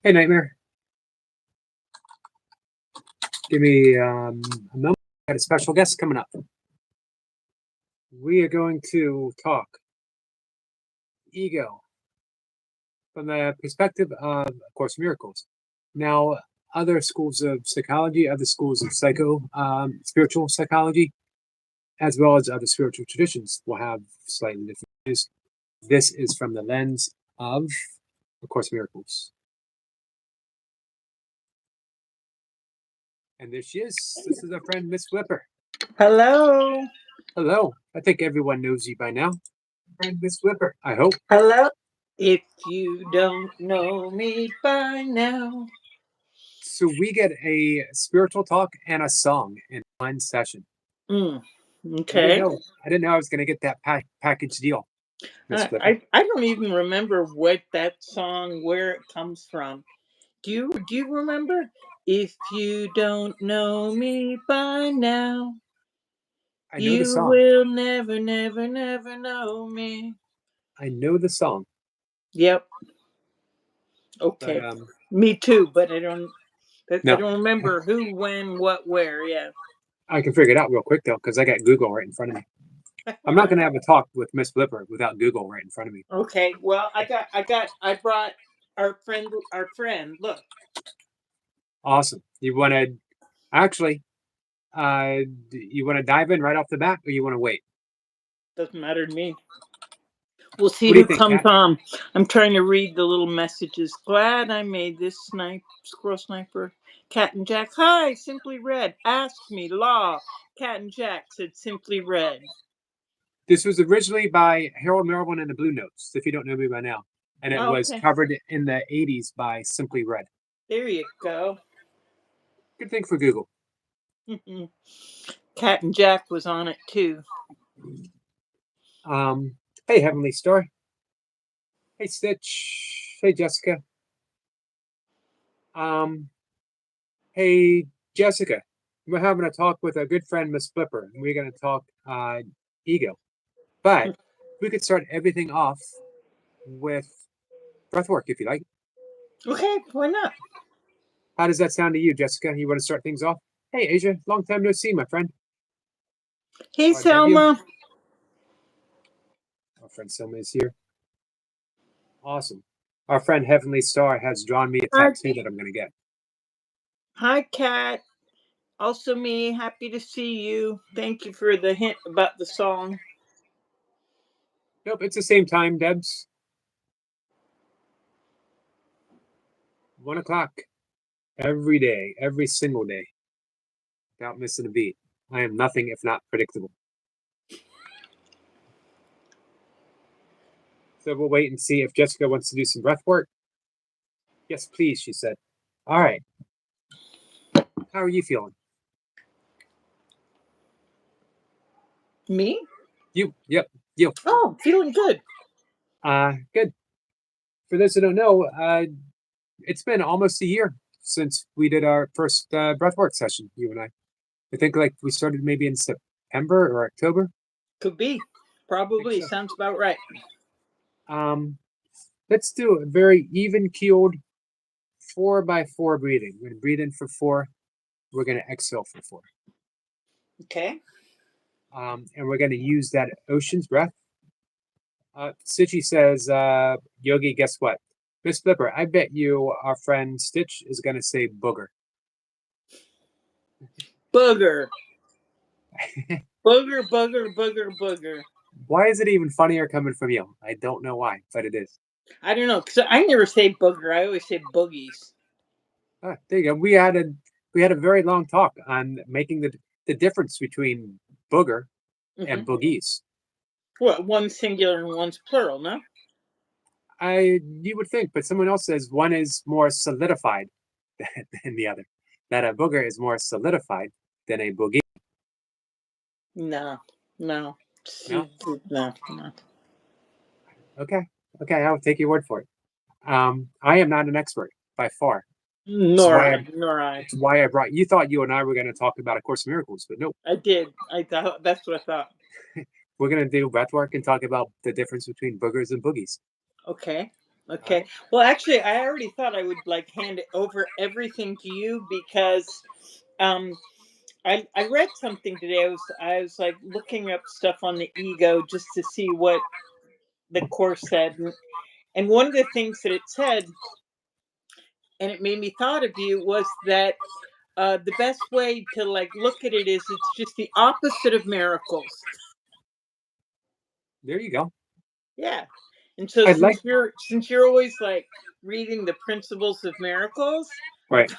Hey, Nightmare. Give me a moment. I got a special guest coming up. We are going to talk ego from the perspective of Course in Miracles. Now, other schools of psychology, other schools of spiritual psychology, as well as other spiritual traditions will have slightly different views. This is from the lens of A Course in Miracles. And there she is. This is our friend, Miss Flipper. Hello. Hello. I think everyone knows you by now. Friend, Miss Flipper, I hope. Hello. If you don't know me by now. So we get a spiritual talk and a song in one session. Okay. I didn't know I was going to get that package deal. I don't even remember what that song, where it comes from. Do you remember? If you don't know me by now, I know the song. will never, never, never know me. I know the song. Yep. Okay. But, me too, but I don't. No. I don't remember who, when, what, where. Yeah. I can figure it out real quick though, because I got Google right in front of me. I'm not going to have a talk with Miss Flipper without Google right in front of me. Okay. Well, I brought our friend. Look. Awesome. You want to actually, you want to dive in right off the bat, or you want to wait? Doesn't matter to me. We'll see What do you who think, comes Kat? on. I'm trying to read the little messages. Glad I made this squirrel sniper. Cat and Jack. Hi, Simply Red. Ask me, Law. Cat and Jack said Simply Red. This was originally by Harold Melvin and the Blue Notes, if you don't know me by now. And it was covered in the 80s by Simply Red. There you go. Good thing for Google. Cat and Jack was on it too. Hey, Heavenly Star. Hey, Stitch. Hey, Jessica. Hey, Jessica. We're having a talk with a good friend, Miss Flipper. And we're going to talk ego. But we could start everything off with breathwork, if you like. Okay, why not? How does that sound to you, Jessica? You want to start things off? Hey, Asia. Long time no see, my friend. Hey, Selma. Our friend Selma is here. Awesome. Our friend Heavenly Star has drawn me a tattoo that I'm going to get. Hi, Kat. Also me. Happy to see you. Thank you for the hint about the song. Nope, it's the same time, Debs. 1 o'clock. Every day, every single day. Without missing a beat. I am nothing if not predictable. So we'll wait and see if Jessica wants to do some breath work. Yes, please, she said. All right. How are you feeling? Me? You. Yep. You. Oh, feeling good. Good. For those who don't know, it's been almost a year since we did our first breathwork session, you and I. I think like we started maybe in September or October. Could be. Probably. So. Sounds about right. Let's do a very even keeled 4x4 breathing. We're going to breathe in for 4. We're going to exhale for 4. Okay. And we're going to use that ocean's breath. Stitchy says, Yogi, guess what? Miss Flipper, I bet you our friend Stitch is going to say booger. Booger. Booger, booger, booger, booger. Why is it even funnier coming from you? I don't know why, but it is. I don't know, because I never say booger. I always say boogies. There you go. We had a very long talk on making the difference between booger and boogies. What, one's singular and one's plural, no? You would think, but someone else says one is more solidified than the other. That a booger is more solidified than a boogie. No. Okay, I'll take your word for it. I am not an expert by far. Nor I. It's why I brought. You thought you and I were going to talk about A Course in Miracles, but nope. I did. I thought that's what I thought. We're going to do breathwork and talk about the difference between boogers and boogies. Okay. Okay. Well, actually, I already thought I would like hand it over everything to you because um I read something today. I was like looking up stuff on the ego just to see what the course said, and one of the things that it said, and it made me thought of you, was that the best way to like look at it is it's just the opposite of miracles. There you go. Yeah. And so I like since you're always like reading the principles of miracles. right.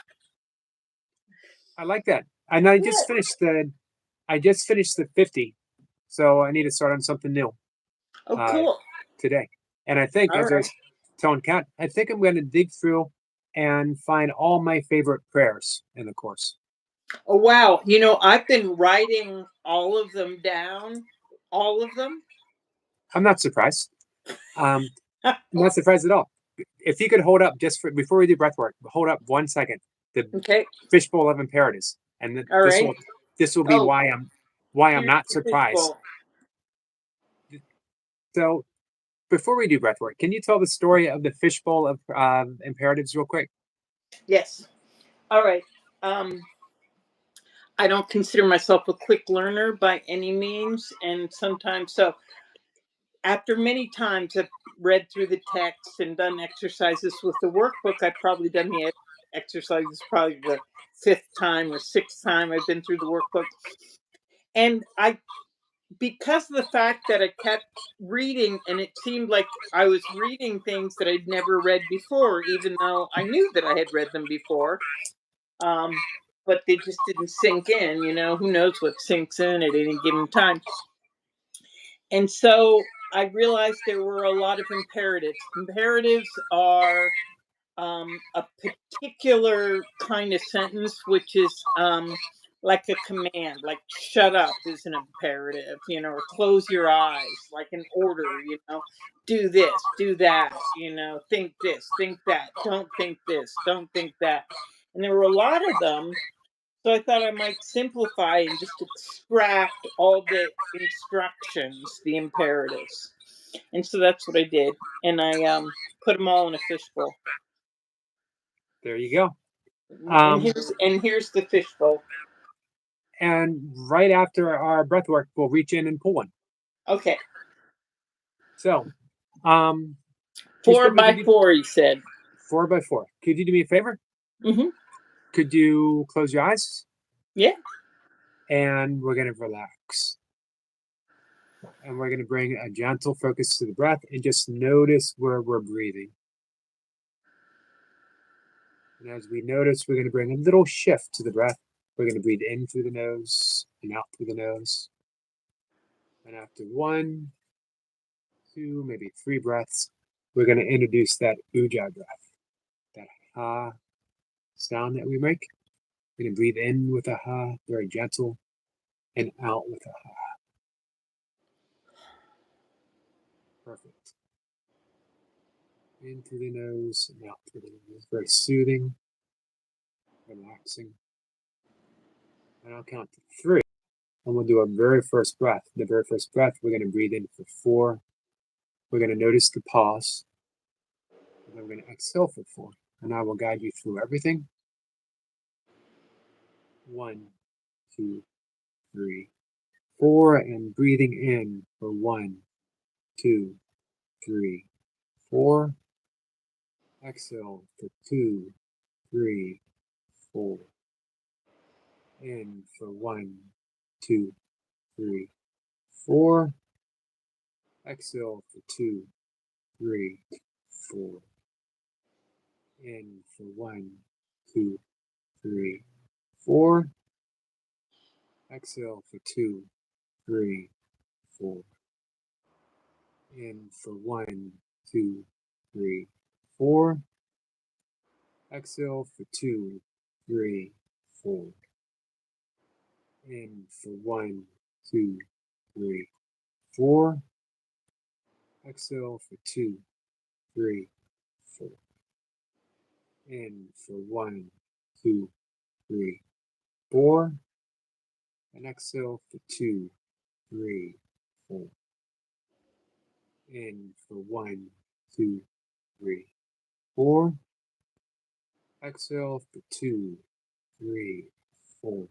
I like that. And I Yeah. just finished the 50, so I need to start on something new Oh, uh, cool. today. And I think, All as I right. was telling Kat, I think I'm going to dig through and find all my favorite prayers in the course. Oh, wow. You know, I've been writing all of them down, all of them. I'm not surprised. I'm not surprised at all. If you could hold up just for before we do breath work, hold up 1 second. The Okay. fishbowl of imperatives, and All right. this will be Oh, why I'm here's not the surprised. fishbowl. So before we do breath work, can you tell the story of the fishbowl of imperatives real quick? Yes. All right. Um, I don't consider myself a quick learner by any means, and sometimes so. After many times I've read through the text and done exercises with the workbook, I've probably done the exercises probably the fifth time or sixth time I've been through the workbook. And because of the fact that I kept reading and it seemed like I was reading things that I'd never read before, even though I knew that I had read them before. Um, but they just didn't sink in, who knows what sinks in at any given time. And so I realized there were a lot of imperatives. Imperatives are a particular kind of sentence, which is like a command, like shut up is an imperative, or close your eyes, like an order, do this, do that, think this, think that, don't think this, don't think that. And there were a lot of them. So I thought I might simplify and just extract all the instructions, the imperatives. And so that's what I did. And I put them all in a fishbowl. There you go. And Um, here's the fishbowl. and right after our breath work, we'll reach in and pull one. Okay. So, um, Four Christopher, by four, he said. 4 by 4. Could you do me a favor? Mm-hmm. Could you close your eyes? Yeah. And we're going to relax. And we're going to bring a gentle focus to the breath and just notice where we're breathing. And as we notice, we're going to bring a little shift to the breath. We're going to breathe in through the nose and out through the nose. And after 1, 2, maybe 3 breaths, we're going to introduce that ujjayi breath, that ha sound that we make. We're going to breathe in with a ha, very gentle, and out with a ha. Perfect. In through the nose and out through the nose. Very soothing, relaxing. And I'll count to 3. And we'll do our very first breath. The very first breath, we're going to breathe in for 4. We're going to notice the pause. And then we're going to exhale for 4. And I will guide you through everything. 1, 2, 3, 4. And breathing in for 1, 2, 3, 4. Exhale for 2, 3, 4. In for 1, 2, 3, 4. Exhale for 2, 3, 4. In for 1, 2, 3, 4. Exhale for 2, 3, 4. In for 1, 2, 3, 4. Exhale for 2, 3, 4. In for 1, 2, 3, 4. Exhale for 2, 3, 4. In for 1, 2, 3, 4. And exhale for 2, 3, 4. In for 1, 2, 3, 4. Exhale for 2, 3, 4.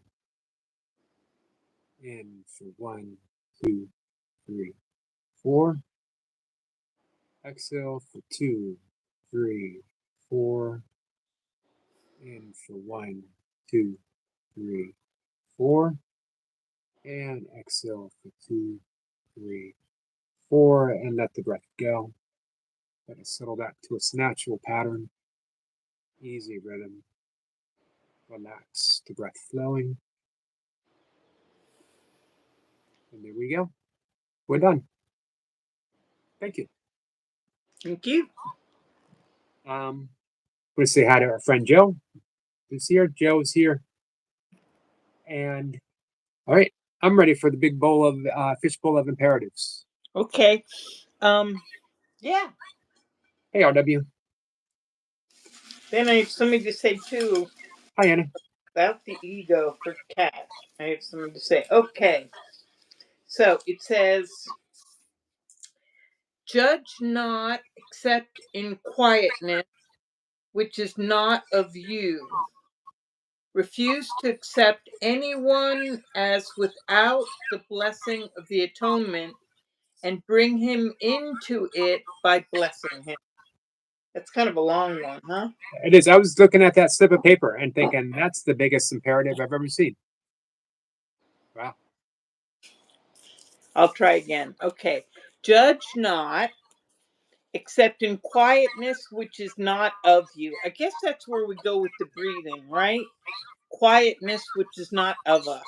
In for 1, 2, 3, 4. Exhale for 2, 3, 4. In for 1, 2, 3, 4. And exhale for 2, 3, 4. And let the breath go. Let it settle back to its natural pattern. Easy rhythm. Relax the breath flowing. And there we go. We're done. Thank you. Thank you. We'll say hi to our friend Joe. Who's here? Joe's here. And all right, I'm ready for the big bowl of fishbowl of imperatives. Okay. Yeah. Hey, RW. Then I have something to say too Hi, Anna. about the ego for Cat. I have something to say. Okay. So it says, judge not except in quietness, which is not of you. Refuse to accept anyone as without the blessing of the atonement, and bring him into it by blessing him. That's kind of a long one, huh? It is. I was looking at that slip of paper and thinking that's the biggest imperative I've ever seen. Wow. I'll try again. Okay. Judge not, except in quietness, which is not of you. I guess that's where we go with the breathing, right? Quietness, which is not of us.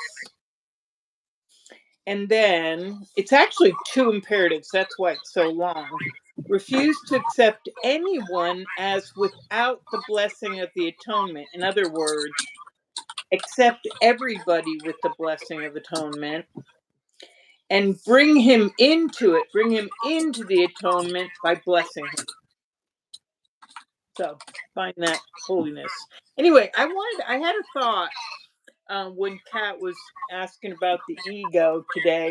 And then it's actually two imperatives. That's why it's so long. Refuse to accept anyone as without the blessing of the atonement. In other words, accept everybody with the blessing of atonement, and bring him into it, bring him into the atonement by blessing him. So find that holiness. Anyway, I had a thought when Kat was asking about the ego today,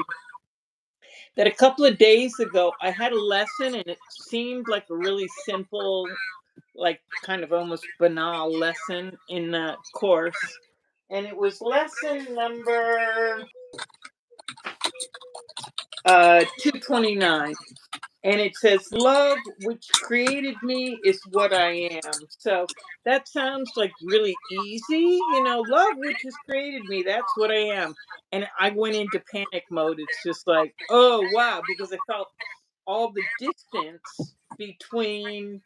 that a couple of days ago I had a lesson and it seemed like a really simple, like kind of almost banal lesson in the course. And it was lesson number 229. And it says, love which created me is what I am. So that sounds like really easy. Love which has created me, that's what I am. And I went into panic mode. It's just like, oh, wow, because I felt all the distance between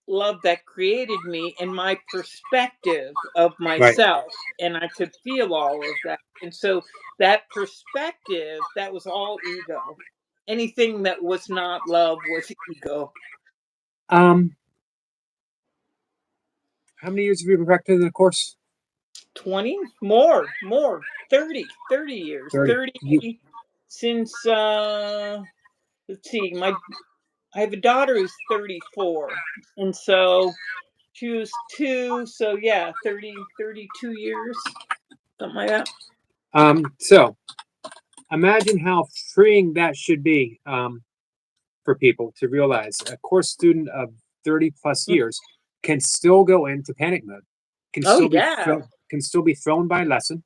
love that created me and my perspective of Right. myself. And I could feel all of that. And so that perspective, that was all ego. Anything that was not love was ego. How many years have you been practicing the course? 20 more 30 years 30 since let's see, I have a daughter who's 34, and so she was 2, so yeah, 32 years, something like that. So imagine how freeing that should be for people to realize a course student of 30 plus years can still go into panic mode, can Oh still be yeah. can still be thrown by a lesson,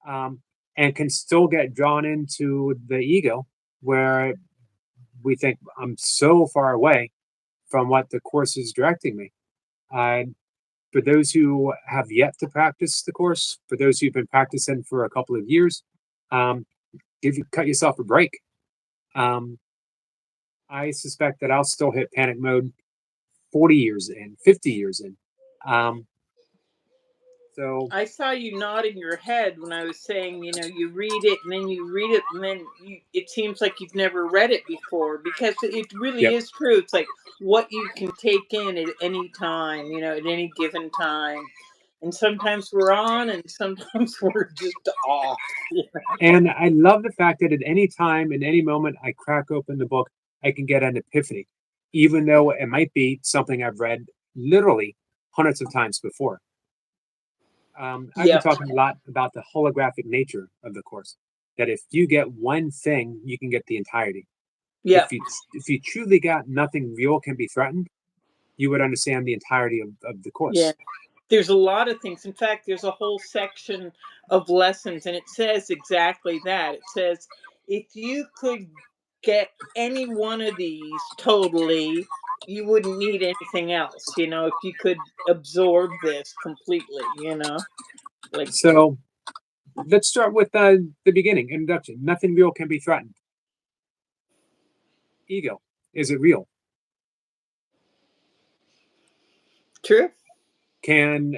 and can still get drawn into the ego where we think I'm so far away from what the course is directing me. For those who have yet to practice the course, for those who've been practicing for a couple of years, cut yourself a break. I suspect that I'll still hit panic mode 40 years in, 50 years in. So I saw you nodding your head when I was saying, you read it and then you read it and then it seems like you've never read it before, because it really yep. is true. It's like what you can take in at any time, at any given time. And sometimes we're on and sometimes we're just off. And I love the fact that at any time, in any moment, I crack open the book, I can get an epiphany, even though it might be something I've read literally hundreds of times before. I've been Yeah. talking a lot about the holographic nature of the course, that if you get one thing, you can get the entirety. Yeah. If you truly got nothing real can be threatened, you would understand the entirety of the course. Yeah. There's a lot of things. In fact, there's a whole section of lessons, and it says exactly that. It says, if you could get any one of these totally, you wouldn't need anything else. If you could absorb this completely, like, So let's start with the beginning, introduction. Nothing real can be threatened. Ego, is it real? true. Can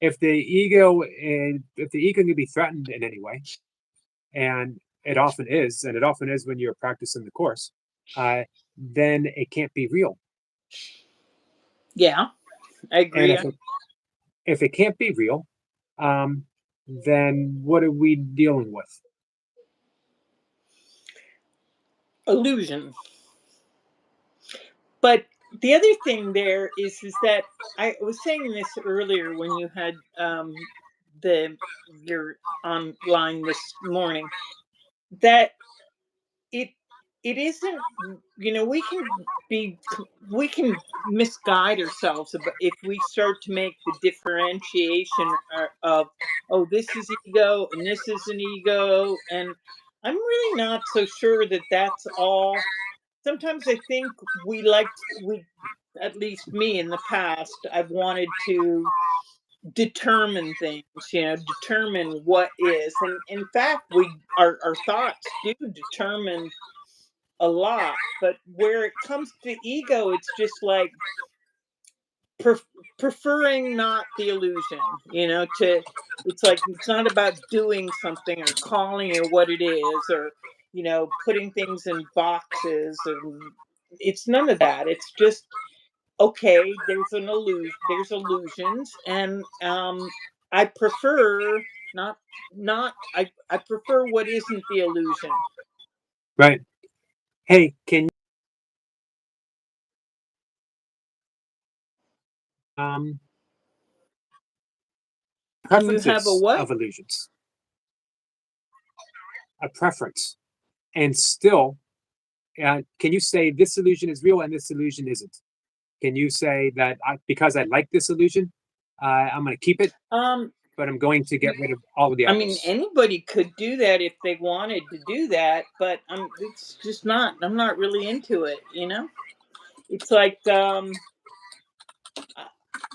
if the ego can be threatened in any way, and it often is, when you're practicing the course, then it can't be real. Yeah, I agree. And if it can't be real, then what are we dealing with? Illusion. But the other thing there is that I was saying this earlier when you had your online this morning, that it it isn't, we can misguide ourselves if we start to make the differentiation of, oh, this is ego and this is an ego, and I'm really not so sure that that's all. Sometimes I think we, at least me in the past, I've wanted to determine things, determine what is. And in fact, our thoughts do determine a lot. But where it comes to ego, it's just like preferring not the illusion, it's like, it's not about doing something or calling it what it is, or putting things in boxes, and it's none of that. It's just, okay, there's illusions, and I prefer not I prefer what isn't the illusion. Right. Hey, can Can you have a preferences what? of illusions, a preference, and still, can you say this illusion is real and this illusion isn't? Can you say that because I like this illusion, I'm going to keep it, um but I'm going to get rid of all of the I mean, others? anybody could do that if they wanted to do that, but it's just not. I'm not really into it. It's like, I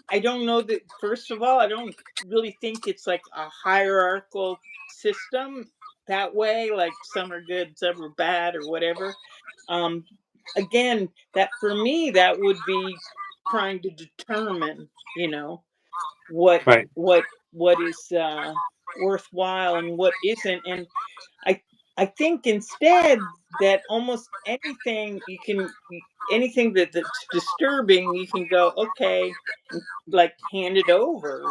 I don't know that. First of all, I don't really think it's like a hierarchical system that way. Like, some are good, some are bad, or whatever. Um, Again, that for me, that would be trying to determine, what Right. what what is worthwhile and what isn't. And I I think instead that almost anything that's disturbing, you can go, okay, and like hand it over,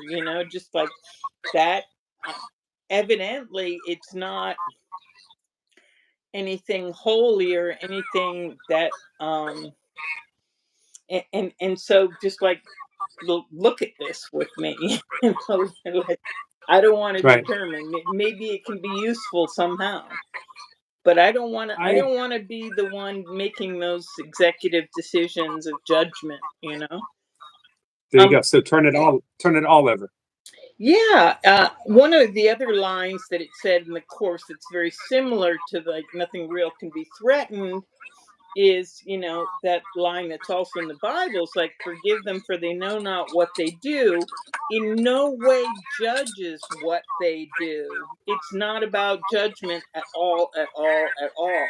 just like that. uh, Evidently it's not anything holy or anything that, and so just like, look at this with me. Like, I don't want to Right. determine. Maybe it can be useful somehow, but I I don't want to be the one making those executive decisions of judgment, There you um go. So turn it all over. yeah, one of the other lines that it said in the course that's very similar to, like, nothing real can be threatened, is, that line that's also in the Bible, is like, forgive them for they know not what they do. In no way judges what they do. It's not about judgment at all, at all, at all.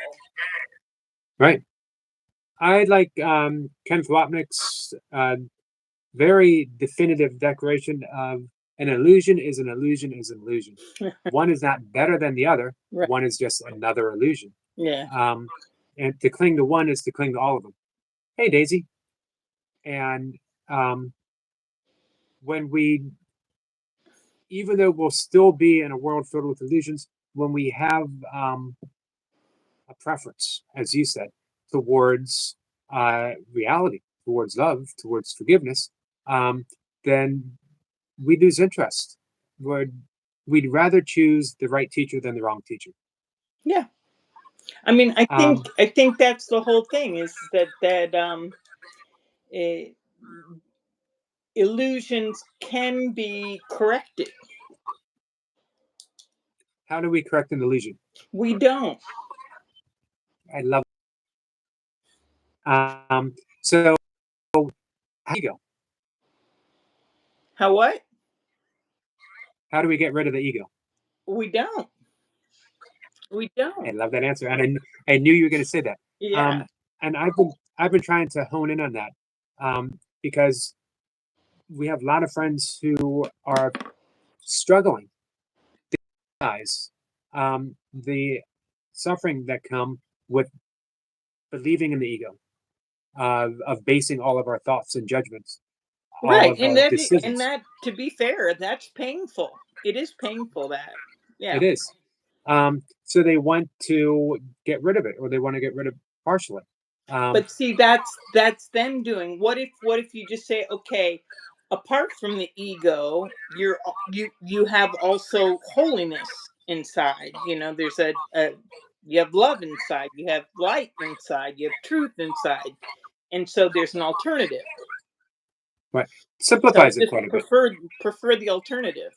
Right. I like Ken Flopnick's very definitive declaration of an illusion is an illusion is an illusion. One is not better than the other. Right. One is just another illusion. Yeah. And to cling to one is to cling to all of them. Hey, Daisy. And um, when we, even though we'll still be in a world filled with illusions, when we have a preference, as you said, towards reality, towards love, towards forgiveness, then we lose interest. We'd rather choose the right teacher than the wrong teacher. Yeah. I mean, Um, I think that's the whole thing is that eh, illusions can be corrected. how do we correct an illusion? We don't. I love. So how do you go? How what? How do we get rid of the ego? We don't. We I don't. love that answer, and I knew you were going to say that. Yeah. Um, and I've been trying to hone in on that because we have a lot of friends who are struggling. Guys, the suffering that come with believing in the ego, of basing all of our thoughts and judgments, all Right. of our And decisions. that to be fair, that's painful. It is painful that. It Yeah. is. So they want to get rid of it, or they want to get rid of partially. Um, But see, that's them doing. What if you just say, okay, apart from the ego, you have also holiness inside. You know, there's a you have love inside, you have light inside, you have truth inside, and so there's an alternative. but So simplifies it just quite a bit. prefer the alternative.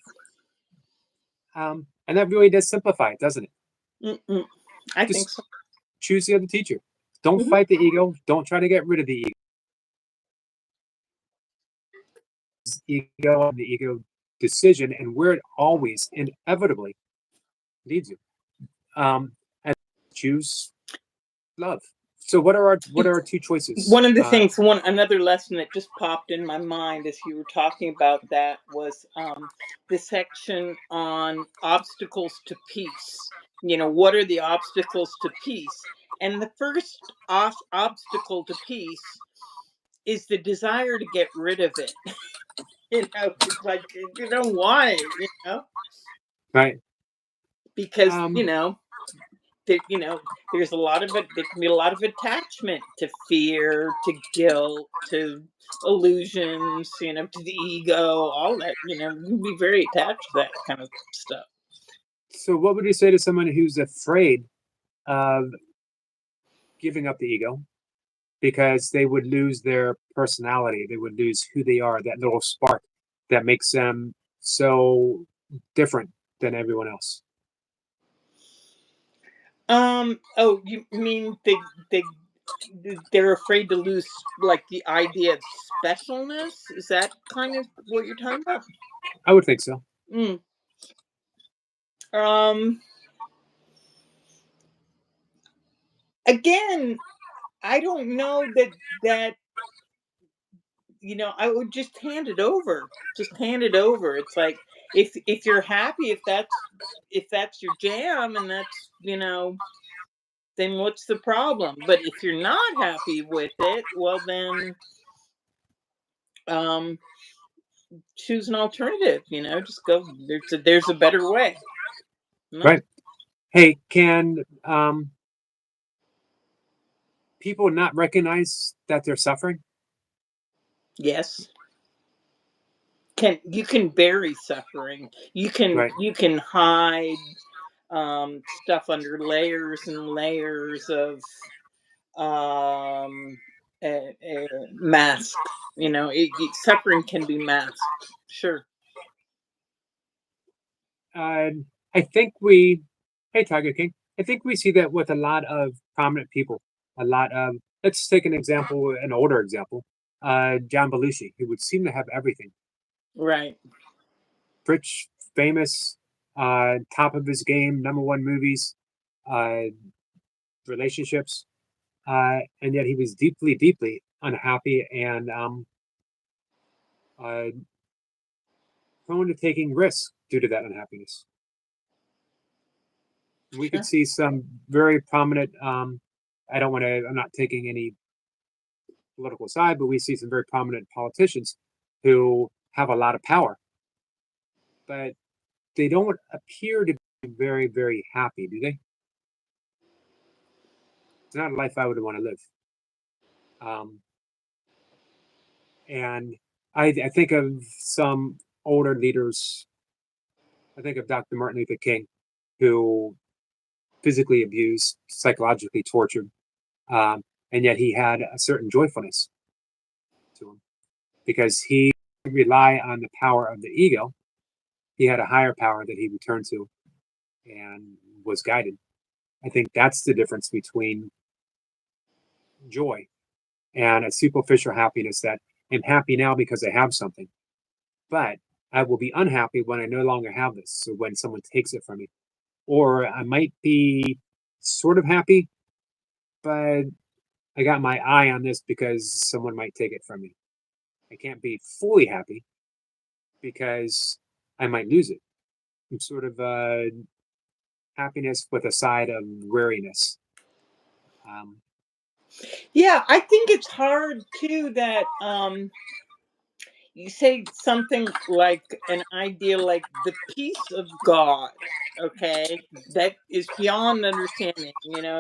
And that really does simplify it, doesn't it? Mm-mm. I think Just so. choose the other teacher. Don't Mhm. fight the ego. Don't try to get rid of the ego and the ego decision and where it always inevitably leads you. And choose love. So what are our two choices? One of the things, one another lesson that just popped in my mind as you were talking about that was the section on obstacles to peace. You know, what are the obstacles to peace? And the first obstacle to peace is the desire to get rid of it. You know, it's like you don't want it. You know, Right. because Um, that there's a lot of it, there can be a lot of attachment to fear, to guilt, to illusions, to the ego, all that. You can be very attached to that kind of stuff. so what would you say to someone who's afraid of giving up the ego because they would lose their personality, they would lose who they are, that little spark that makes them so different than everyone else? Oh, you mean they're afraid to lose, like, the idea of specialness? Is that kind of what you're talking about? I would think so. Mm. um Again, I don't know that I would just hand it over. Just hand it over. It's like, if you're happy, if that's your jam, and that's, then what's the problem? But if you're not happy with it, well then, um choose an alternative, just go, there's a better way. No. Right. Hey, can people not recognize that they're suffering? Yes. You can bury suffering. Right. You can hide stuff under layers and layers of a mask. Suffering can be masked. Sure. Uh, I think we, hey, Tiger King, I think we see that with a lot of prominent people. A lot of, let's take an example, an older example, John Belushi, who would seem to have everything. Right. Rich, famous, top of his game, number one movies, uh, relationships, and yet he was deeply, deeply unhappy and uh, prone to taking risks due to that unhappiness. We could Sure. see some very prominent. I don't want to. I'm not taking any political side, but we see some very prominent politicians who have a lot of power, but they don't appear to be very, very happy, do they? It's not a life I would want to live. Um, and I think of some older leaders. I think of Dr. Martin Luther King, who physically abused, psychologically tortured, and yet he had a certain joyfulness to him because he relied on the power of the ego. He had a higher power that he returned to and was guided. I think that's the difference between joy and a superficial happiness that I'm happy now because I have something, but I will be unhappy when I no longer have this. So when someone takes it from me, or I might be sort of happy, but I got my eye on this because someone might take it from me. I can't be fully happy because I might lose it. I'm sort of happiness with a side of weariness. Um, Yeah, I think it's hard too that you say something like an idea like the peace of God, okay, that is beyond understanding,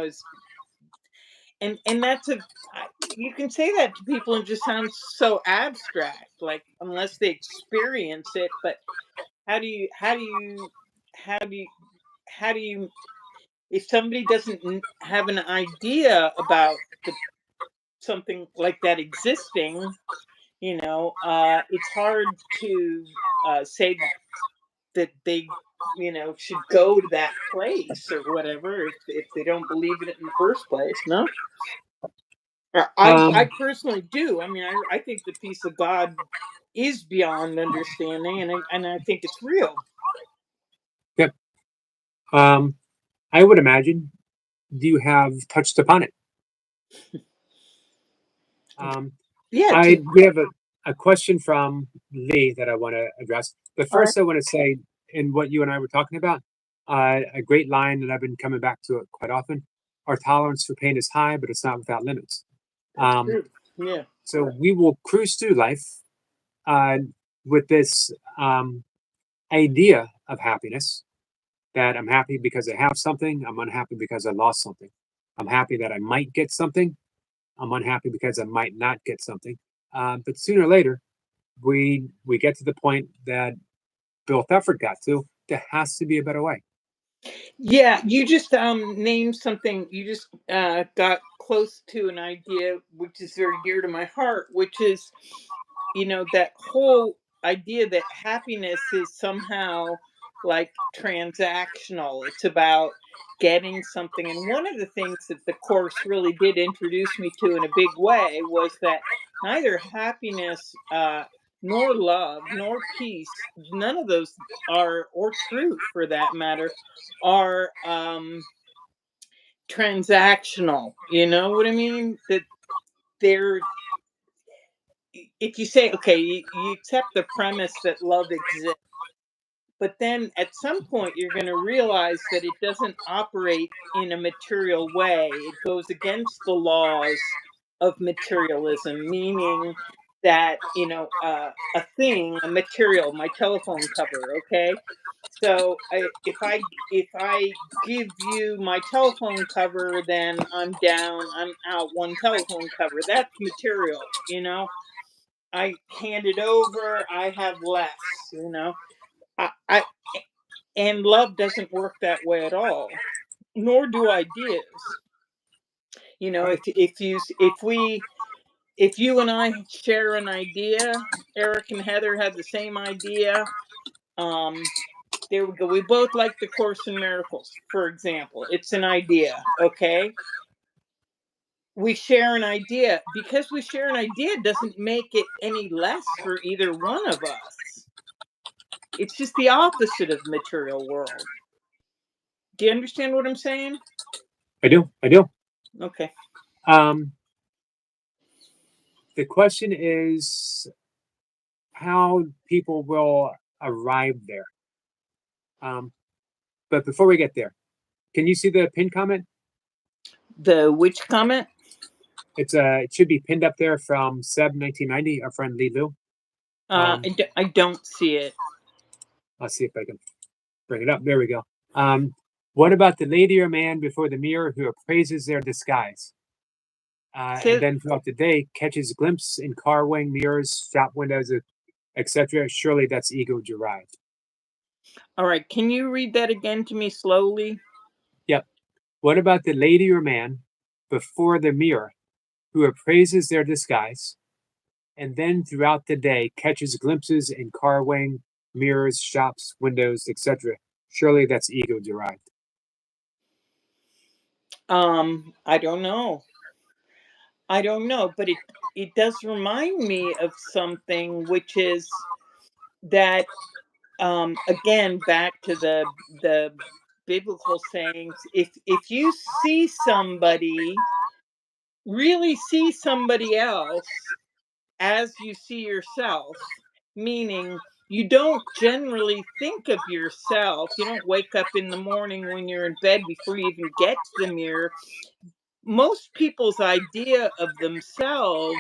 is and that's you can say that to people and it just sounds so abstract, like unless they experience it. But how do you how do you how do you how do you if somebody doesn't have an idea about something like that existing, it's hard to say that they should go to that place or whatever if they don't believe in it in the first place. No, I um, personally do. I mean, I think the peace of God is beyond understanding, and I think it's real. yep. I would imagine you have touched upon it. Um, Yeah. we have a question from Lee that I want to address. But All right. first, I want to say, in what you and I were talking about, a great line that I've been coming back to it quite often: "Our tolerance for pain is high, but it's not without limits." That's Um, true. Yeah. so we will cruise through life uh, with this idea of happiness, that I'm happy because I have something, I'm unhappy because I lost something. I'm happy that I might get something, I'm unhappy because I might not get something. But sooner or later, we get to the point that Bill Thetford got to. There has to be a better way. Yeah, you just named something. You just got close to an idea which is very dear to my heart, which is, that whole idea that happiness is somehow like transactional. It's about getting something. And one of the things that the course really did introduce me to in a big way was that neither happiness nor love nor peace, none of those are, or truth for that matter, are transactional. You know what I mean? That they're, if you say, okay, you accept the premise that love exists, but then at some point you're going to realize that it doesn't operate in a material way. It goes against the laws of materialism, meaning that, a thing, a material, my telephone cover, okay? So if I give you my telephone cover, then I'm down, I'm out one telephone cover. That's material, I hand it over, I have less, I and love doesn't work that way at all, nor do ideas. Right. If you and I share an idea, Eric and Heather have the same idea. Um, there we go. We both like the Course in Miracles, for example. It's an idea, okay? We share an idea. Because we share an idea doesn't make it any less for either one of us. It's just the opposite of the material world. Do you understand what I'm saying? I do. I do. Okay. Um, the question is how people will arrive there. But before we get there, can you see the pinned comment? The which comment? It should be pinned up there from Seb 1990, our friend Lee Lu. I don't see it. I'll see if I can bring it up. There we go. What about the lady or man before the mirror who appraises their disguise? And then throughout the day, catches a glimpse in car wing mirrors, shop windows, etc. Surely that's ego derived. All right. Can you read that again to me slowly? Yep. What about the lady or man before the mirror who appraises their disguise and then throughout the day catches glimpses in car wing, mirrors, shops, windows, etc.? Surely that's ego derived. I don't know. I don't know, but it does remind me of something, which is that again back to the biblical sayings. If you see somebody, really see somebody else as you see yourself, meaning you don't generally think of yourself. You don't wake up in the morning when you're in bed before you even get to the mirror. Most people's idea of themselves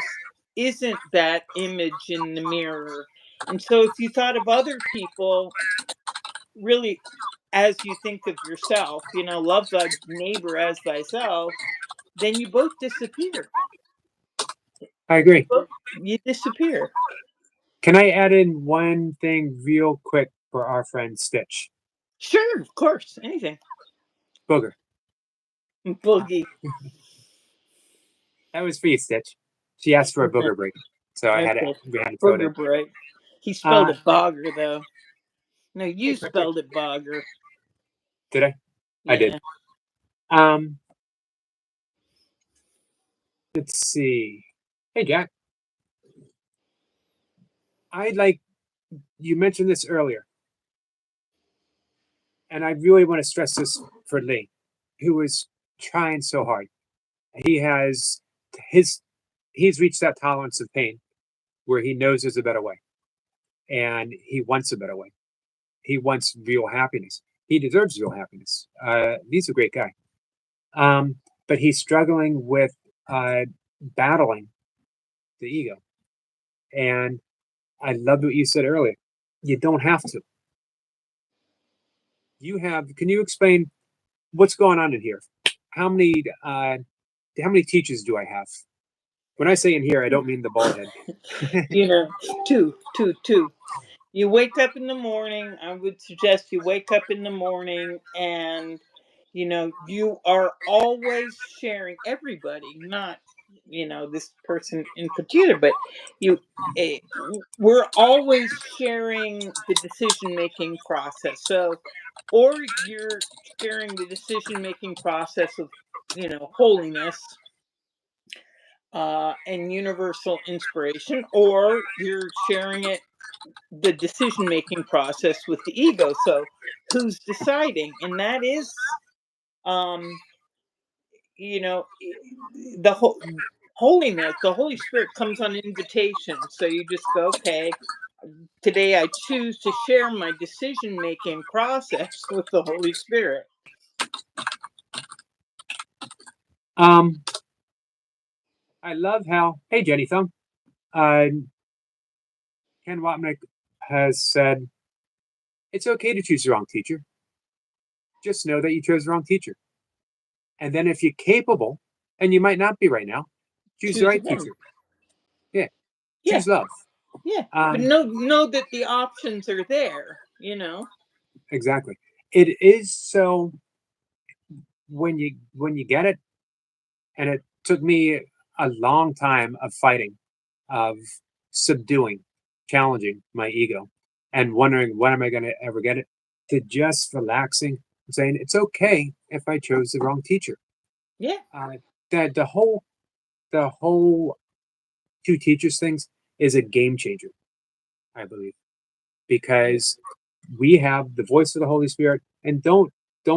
isn't that image in the mirror. And so if you thought of other people really as you think of yourself, love thy neighbor as thyself, then you both disappear. I agree. You disappear. Can I add in one thing real quick for our friend Stitch? Sure, of course, anything. Booger. Boogie. That was for you, Stitch. She asked for a booger break, so we had Okay. to throw it in. Booger break. He spelled Uh, it bogger though. No, you It's okay. spelled it bogger. Did I? Yeah. I did. Um, let's see. Hey, Jack. You mentioned this earlier, and I really want to stress this for Lee, who is trying so hard. He has his he's reached that tolerance of pain where he knows there's a better way, and he wants a better way. He wants real happiness. He deserves real happiness. He's a great guy. But he's struggling with battling the ego. And I loved what you said earlier. You don't have to. Can you explain what's going on in here? How many teachers do I have? When I say in here, I don't mean the bald head. Two. You wake up in the morning. I would suggest you wake up in the morning and you are always sharing, everybody, not this person in particular, but you eh, we're always sharing the decision making process. So, or you're sharing the decision making process of holiness and universal inspiration, or you're sharing the decision making process with the ego. So who's deciding? And that is um the whole holiness, the Holy Spirit comes on invitation. So you just go, okay, today I choose to share my decision making process with the Holy Spirit. I love how, hey, Jenny Thumb, Ken Wapnick has said, it's okay to choose the wrong teacher. Just know that you chose the wrong teacher. And then if you're capable, and you might not be right now, choose the right again. teacher. Yeah. Yeah. Choose love. Yeah. But know that the options are there, Exactly. It is so when you get it, and it took me a long time of fighting, of subduing, challenging my ego, and wondering when am I going to ever get it, to just relaxing and saying it's okay if I chose the wrong teacher. Yeah. That the whole two teachers things is a game changer, I believe, because we have the voice of the Holy Spirit, and don't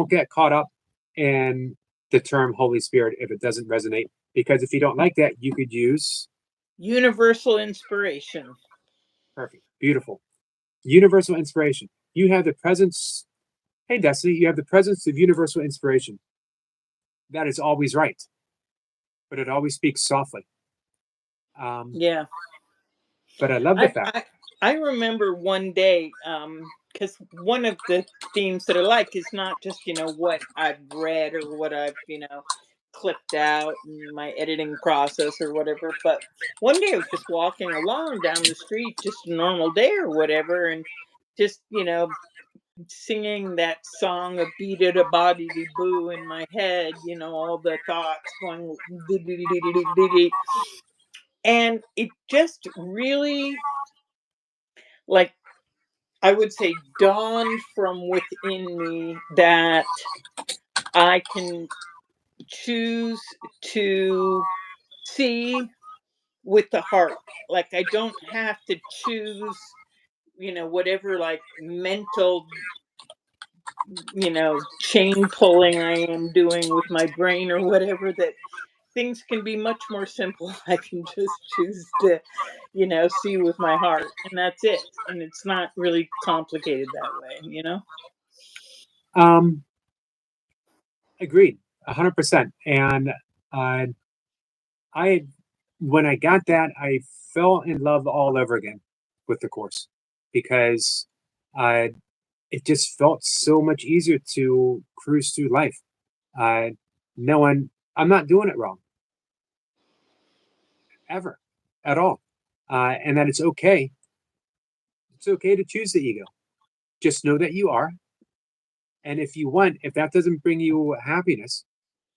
get caught up in the term Holy Spirit if it doesn't resonate, because if you don't like that, you could use universal inspiration. Perfect. Beautiful. Universal inspiration. You have the presence. Hey, Destiny, you have the presence of universal inspiration. That is always right, but it always speaks softly. Yeah. But I love the fact. I remember one day, because one of the themes that I like is not just what I've read or what I've clipped out in my editing process or whatever. But one day I was just walking along down the street, just a normal day or whatever, and just singing that song of beat it a body de boo in my head, all the thoughts going dee-dee-dee-dee-dee-dee-dee. And it just really, like, I would say, dawned from within me that I can choose to see with the heart. Like, I don't have to choose, whatever, like, mental, chain pulling I am doing with my brain or whatever, that things can be much more simple. I can just choose to, see with my heart, and that's it. And it's not really complicated that way. Um, Agreed, 100%. And uh, I, when I got that, I fell in love all over again with the course because uh, it just felt so much easier to cruise through life, uh, knowing I'm not doing it wrong ever at all, and that it's okay. It's okay to choose the ego. Just know that you are, and if that doesn't bring you happiness,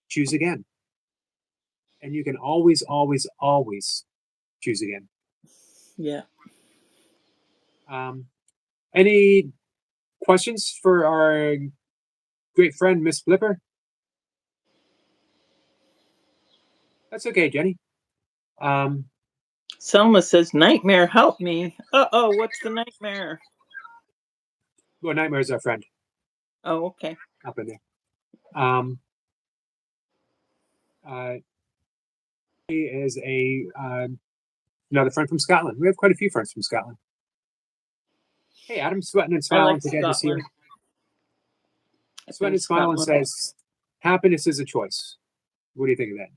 choose again, and you can always, always, always choose again. Yeah. Um, any questions for our great friend Miss Flipper? That's okay, Jenny. Um, Selma says, "Nightmare, help me." Uh-oh, what's the nightmare? well, Nightmare's our friend Oh, okay. up in there. Um, uh, he is another friend from Scotland. We have quite a few friends from Scotland. Hey, Adam's sweating and I smiling like to get this here. Scotland. I've been Sweating to and smiling Scotland. says, "Happiness is a choice." What do you think of that?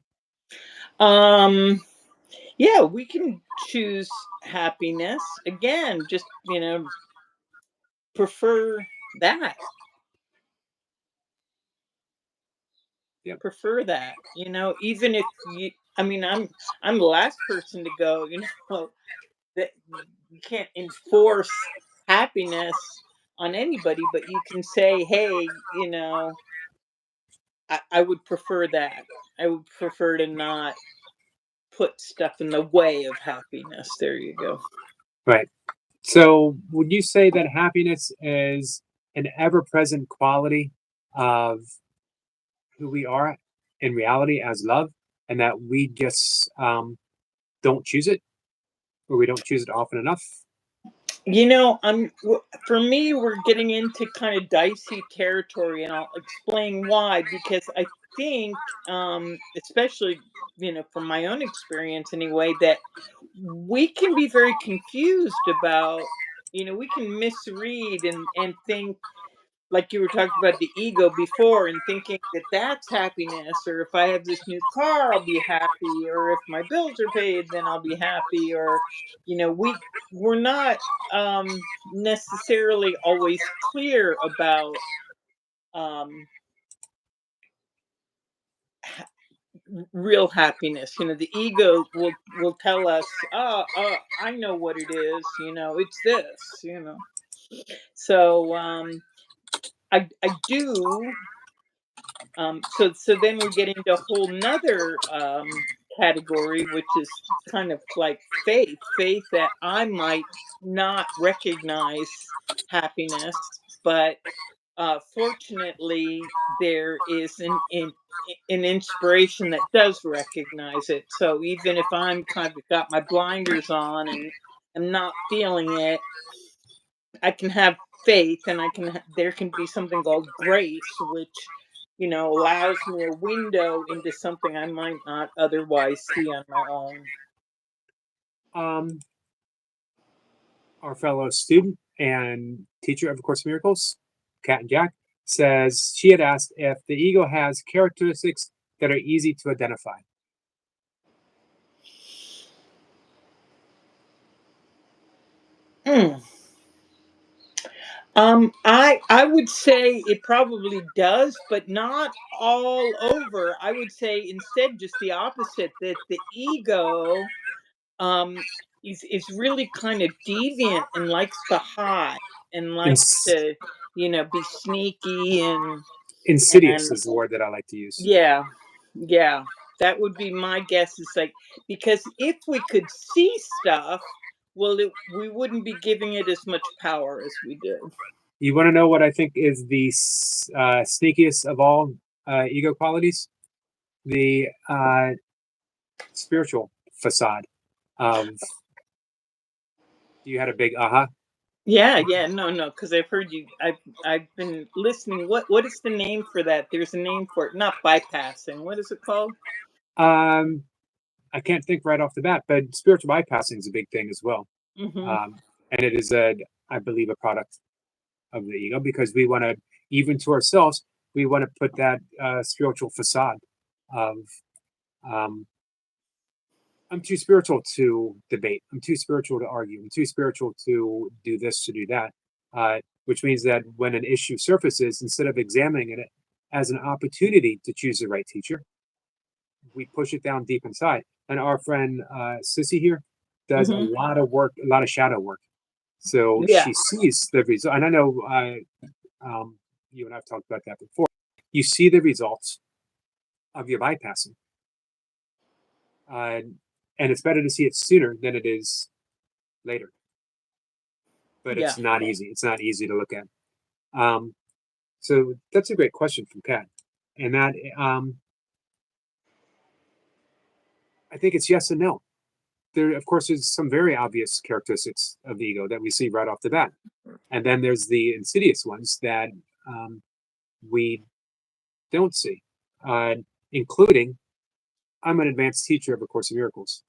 Yeah, we can choose happiness. Again, just, prefer that. Yep. Prefer that. Even if I'm the last person to go, that you can't enforce happiness on anybody, but you can say, hey, I would prefer that. I would prefer to not put stuff in the way of happiness. There you go. Right. So, would you say that happiness is an ever-present quality of who we are in reality as love, and that we just don't choose it, or we don't choose it often enough? For me, we're getting into kind of dicey territory, and I'll explain why. Because I think, especially, from my own experience anyway, that we can be very confused about, we can misread and think, like you were talking about the ego before, and thinking that that's happiness, or if I have this new car I'll be happy, or if my bills are paid then I'll be happy, or we're not necessarily always clear about um ha- real happiness. The ego will tell us, I know what it is, it's this. So I do. So then we get into a whole nother category, which is kind of like faith that I might not recognize happiness, but fortunately there is an inspiration that does recognize it. So even if I'm kind of got my blinders on and I'm not feeling it, I can have faith, and there can be something called grace, which allows me a window into something I might not otherwise see on my own. Um, our fellow student and teacher of A Course in Miracles, Kat and Jack, says she had asked if the ego has characteristics that are easy to identify. Mm. I would say it probably does, but not all over. I would say instead just the opposite, that the ego um is really kind of deviant and likes to hide and And likes to, be sneaky and Insidious is the word that I like to use. yeah, yeah. That would be my guess. Is like, because if we could see stuff, well, we wouldn't be giving it as much power as we do. You want to know what I think is the sneakiest of all ego qualities? The spiritual facade of. You had a big aha. Yeah, no, because I've heard you. I've been listening. What is the name for that? There's a name for it. Not bypassing. What is it called? I can't think right off the bat, but spiritual bypassing is a big thing as well. Mm-hmm. And it is I believe, a product of the ego, because we want to, even to ourselves, we want to put that spiritual facade of, I'm too spiritual to debate. I'm too spiritual to argue. I'm too spiritual to do this, to do that. Which means that when an issue surfaces, instead of examining it as an opportunity to choose the right teacher, we push it down deep inside. And our friend Sissy here does a lot of work, a lot of shadow work. So she sees the result. And I know you and I've talked about that before. You see the results of your bypassing. And it's better to see it sooner than it is later. But it's not easy. It's not easy to look at. So that's a great question from Kat. And that, I think it's yes and no. There, of course, is some very obvious characteristics of the ego that we see right off the bat. And then there's the insidious ones that we don't see, including, I'm an advanced teacher of A Course in Miracles.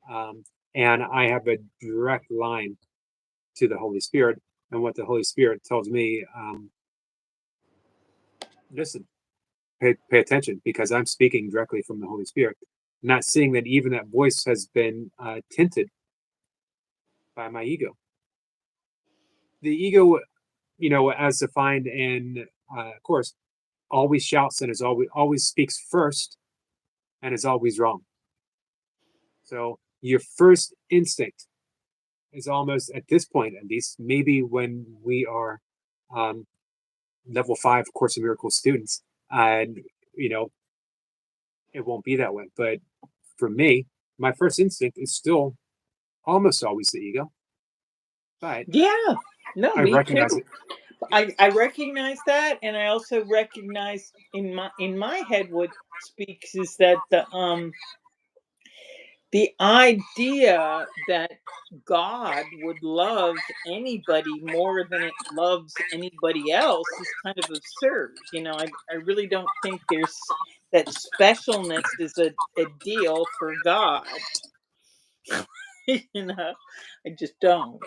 And I have a direct line to the Holy Spirit. And what the Holy Spirit tells me, listen, pay attention, because I'm speaking directly from the Holy Spirit. Not seeing that even that voice has been tinted by my ego. The ego, as defined in of course, always shouts and is always speaks first, and is always wrong. So your first instinct is almost, at this point at least, maybe when we are level 5 Course in Miracles students, and it won't be that way. But for me, my first instinct is still almost always the ego. But no, I recognize too. it. I recognize that, and I also recognize in my head what speaks is that the idea that God would love anybody more than it loves anybody else is kind of absurd. I really don't think there's that specialness is a deal for God. I just don't.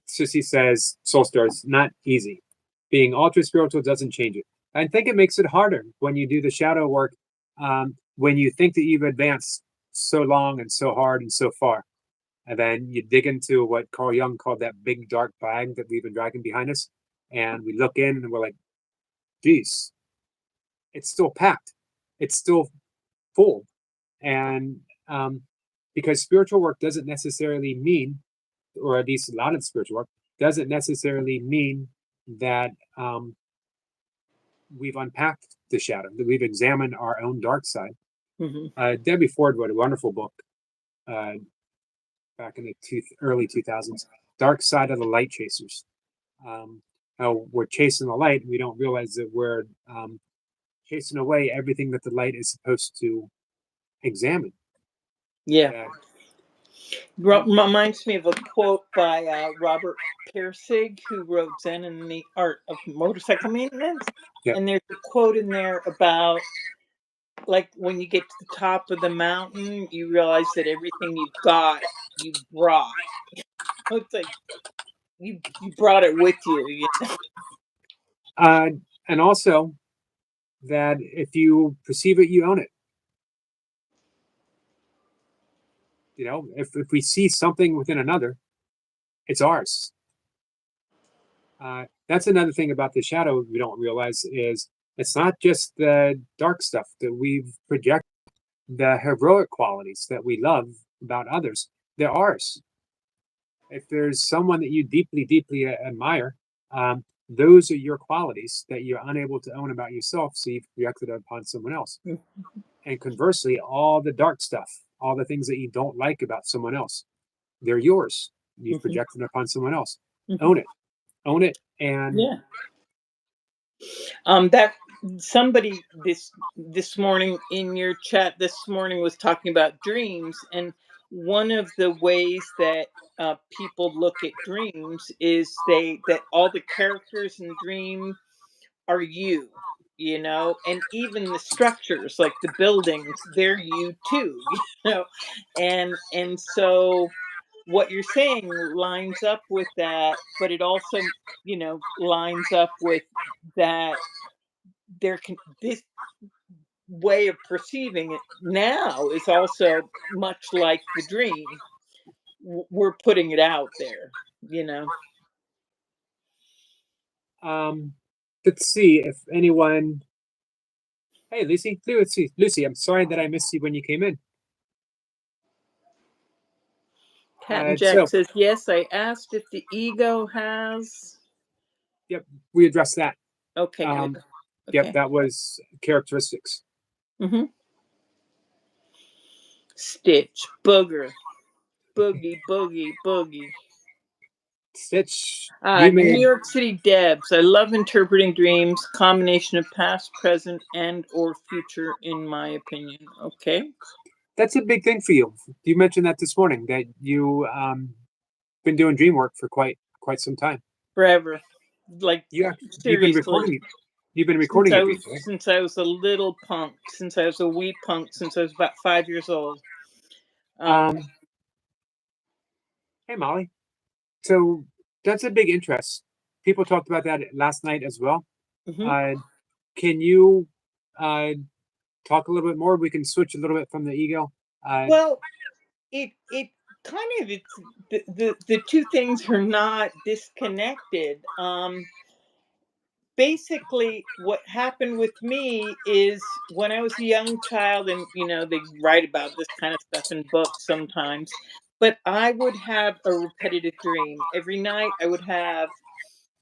Sissy says, Soul Stars, not easy. Being ultra spiritual doesn't change it. I think it makes it harder when you do the shadow work, when you think that you've advanced so long and so hard and so far. And then you dig into what Carl Jung called that big dark bag that we've been dragging behind us. And we look in and we're like, geez, it's still packed. It's still full. And because spiritual work doesn't necessarily mean, or at least a lot of spiritual work, doesn't necessarily mean that we've unpacked the shadow, that we've examined our own dark side. Debbie Ford wrote a wonderful book back in the early 2000s, Dark Side of the Light Chasers. How we're chasing the light, we don't realize that we're chasing away everything that the light is supposed to examine. Reminds me of a quote by Robert Pirsig, who wrote Zen and the Art of Motorcycle Maintenance. And there's a quote in there about, like, when you get to the top of the mountain, you realize that everything you've got, you brought. It's like you brought it with you. And also that if you perceive it, you own it. If we see something within another, it's ours. That's another thing about the shadow we don't realize is it's not just the dark stuff that we've projected, the heroic qualities that we love about others, they're ours. If there's someone that you deeply, deeply admire, those are your qualities that you're unable to own about yourself, so you've projected upon someone else. And conversely, all the dark stuff, all the things that you don't like about someone else, they're yours. You've projected upon someone else. Own it, and Yeah. That somebody this morning in your chat this morning was talking about dreams, and one of the ways that people look at dreams is that all the characters in dream are you, and even the structures like the buildings, they're you too, and so what you're saying lines up with that, but it also lines up with that this way of perceiving it now is also much like the dream. We're putting it out there, you know. let's see if anyone. Hey, Lucy. Let's see, Lucy. I'm sorry that I missed you when you came in. Cat and Jack says, yes, I asked if the ego has. Yep, we addressed that. Okay, good. Yep, Okay. that was characteristics. Stitch, booger, boogie, boogie, boogie. Stitch, New York City Debs. I love interpreting dreams, combination of past, present, and or future, in my opinion. Okay. That's a big thing for you. You mentioned that this morning, that you been doing dream work for quite some time. Forever. Like, seriously. You've been recording your dreams, right? Since I was a little punk, since I was a wee punk, since I was about 5 years old. Hey, Molly. So that's a big interest. People talked about that last night as well. Can you talk a little bit more? We can switch a little bit from the ego. Well, it kind of, it's the two things are not disconnected. Basically what happened with me is when I was a young child, and they write about this kind of stuff in books sometimes, but I would have a repetitive dream every night. I would have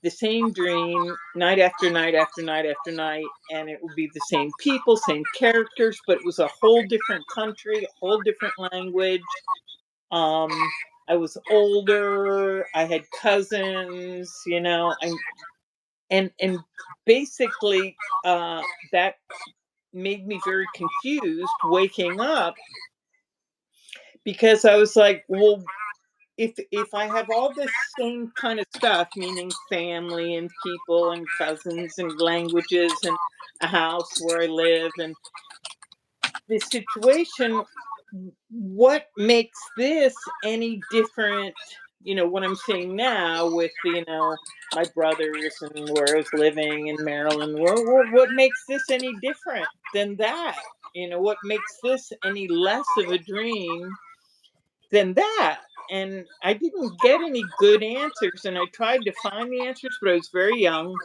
the same dream night after night after night after night, and it would be the same people, same characters, but it was a whole different country, a whole different language. I was older, I had cousins, and basically that made me very confused waking up, because I was like, well, if I have all this same kind of stuff, meaning family and people and cousins and languages and a house where I live and the situation, what makes this any different? What I'm seeing now with my brothers and where I was living in Maryland. What makes this any different than that? What makes this any less of a dream than that? And I didn't get any good answers, and I tried to find the answers, but I was very young.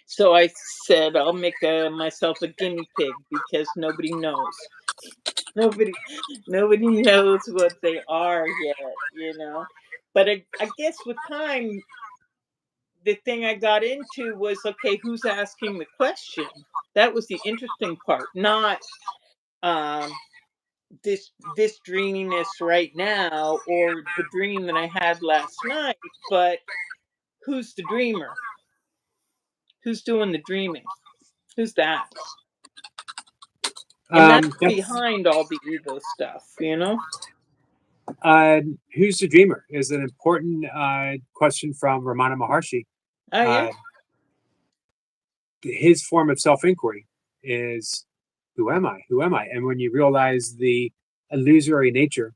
So I said, I'll make myself a guinea pig, because nobody knows. Nobody knows what they are yet. But I guess with time, the thing I got into was, okay, who's asking the question? That was the interesting part, not this dreaminess right now or the dream that I had last night, but who's the dreamer? Who's doing the dreaming? Who's that? And that's behind all the ego stuff, Who's the dreamer is an important question from Ramana Maharshi. Oh, yeah. His form of self-inquiry is, who am I? Who am I? And when you realize the illusory nature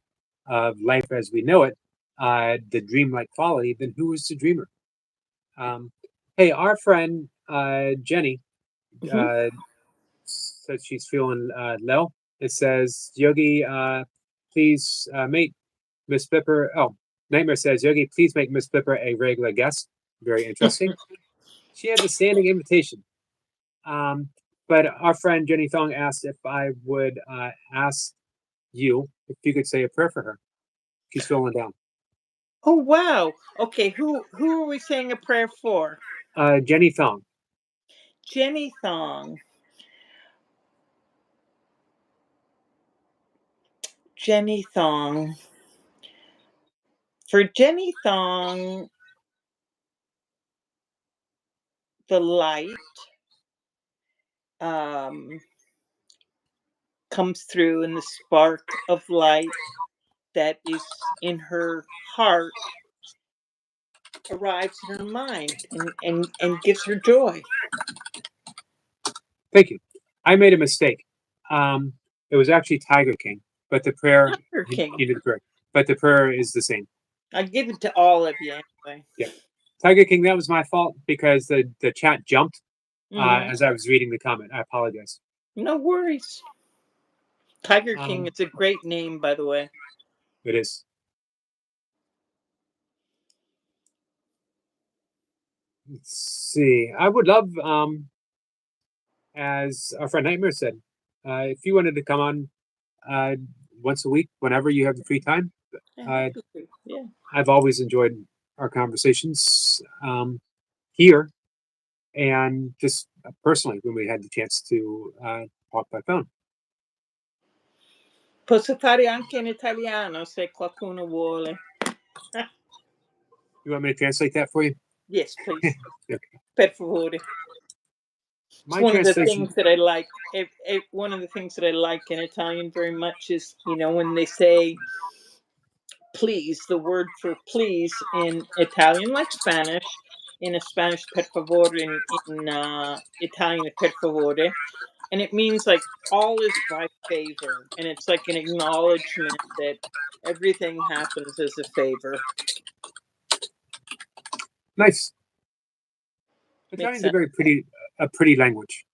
of life as we know it, the dreamlike quality, then who is the dreamer? Hey, our friend Jenny says she's feeling low. It says, Yogi, please make Miss Pipper. Oh, Nightmare says, Yogi, please make Miss Pipper a regular guest. Very interesting. She has a standing invitation. But our friend Jenny Thong asked if I would ask you if you could say a prayer for her. She's feeling down. Oh wow. Okay, who are we saying a prayer for? Jenny Thong. Jenny Thong. Jenny Thong. For Jenny Thong, the light um, comes through, and the spark of light that is in her heart arrives in her mind and gives her joy. Thank you. I made a mistake. It was actually Tiger King, but the prayer, Tiger King. you did the prayer, but the prayer is the same. I give it to all of you anyway. Yeah. Tiger King, that was my fault because the chat jumped Mhm. as I was reading the comment. I apologize. No worries. Tiger King Um, is a great name, by the way. it is. Let's see. I would love, as our friend Nightmare said, if you wanted to come on uh, once a week, whenever you have the free time. Yeah, yeah. I've always enjoyed our conversations here and just personally when we had the chance to talk by phone. Posso fare anche in italiano se qualcuno vuole. You want me to translate that for you? Yes, please. Okay. Per favore. It's My one of the translation. things that I like. One of the things that I like in Italian very much is, when they say please, the word for please in Italian, like Spanish, in a Spanish per favore, in Italian per favore, and it means like all is by favor, and it's like an acknowledgement that everything happens as a favor. Nice. Makes Italian's sense. a pretty language.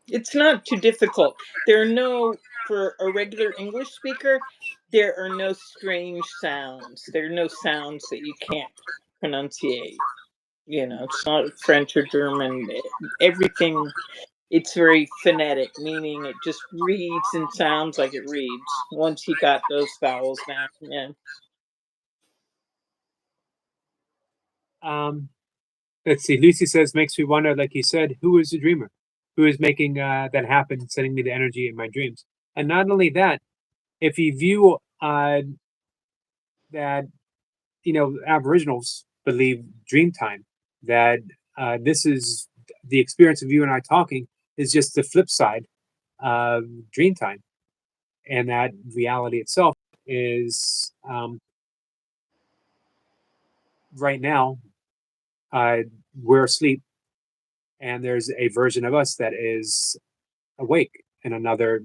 It's not too difficult. There are no, for a regular English speaker, there are no strange sounds. There are no sounds that you can't pronunciate. It's not French or German. Everything, it's very phonetic, meaning it just reads and sounds like it reads once you got those vowels down. Yeah. Let's see. Lucy says, makes me wonder, like you said, who is the dreamer? Who is making that happen, sending me the energy in my dreams? And not only that, if you view that, Aboriginals believe dream time, that this is the experience of you and I talking is just the flip side of dream time. And that reality itself is right now, we're asleep and there's a version of us that is awake in another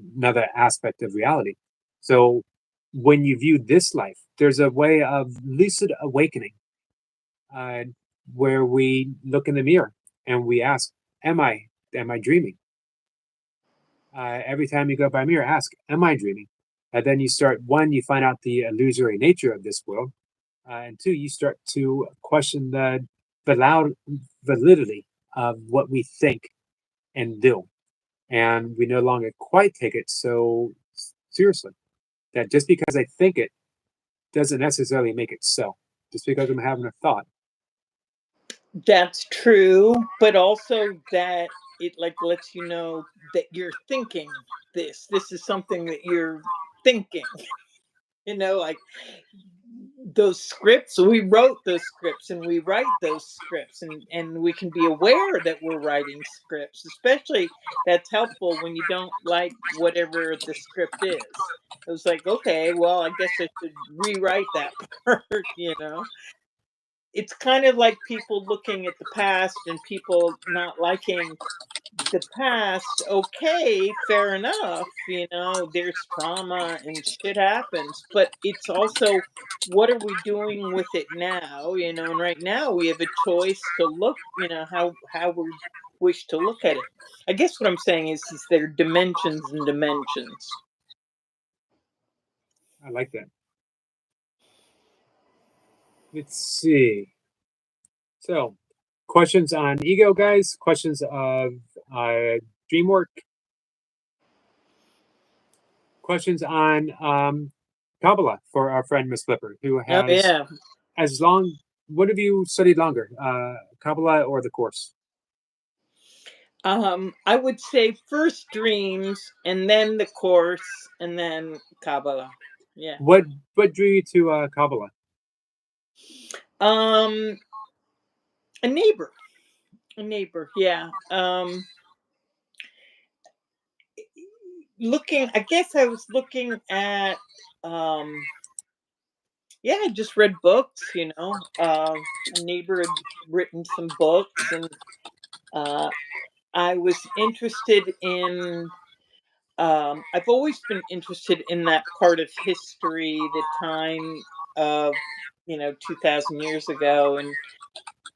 aspect of reality. So when you view this life, there's a way of lucid awakening uh, where we look in the mirror and we ask, am I dreaming? Every time you go by a mirror, ask, am I dreaming? And then you start, one, you find out the illusory nature of this world. And two, you start to question the loud validity of what we think and do. And we no longer quite take it so seriously. That just because I think it doesn't necessarily make it so. Just because I'm having a thought. That's true, but also that it like lets you know that you're thinking this. This is something that you're thinking. Like those scripts, we wrote those scripts and we write those scripts, and we can be aware that we're writing scripts. Especially that's helpful when you don't like whatever the script is. It was like, okay, well, I guess I should rewrite that part. It's kind of like people looking at the past and people not liking the past. Okay, fair enough. There's trauma and shit happens, but it's also what are we doing with it now? And right now we have a choice to look, how we wish to look at it. I guess what I'm saying is there are dimensions and dimensions. I like that. Let's see. So, questions on ego, guys? Questions of dream work? Questions on Kabbalah for our friend Miss Flipper, who Oh has yeah. as long. What have you studied longer, Kabbalah or the course? I would say first dreams, and then the course, and then Kabbalah. Yeah. What drew you to Kabbalah? Um, a neighbor. A neighbor. Yeah. Looking. I guess I was looking at. Um, yeah, I just read books. A neighbor had written some books, and uh, I was interested in. I've always been interested in that part of history, the time of 2,000 years ago, and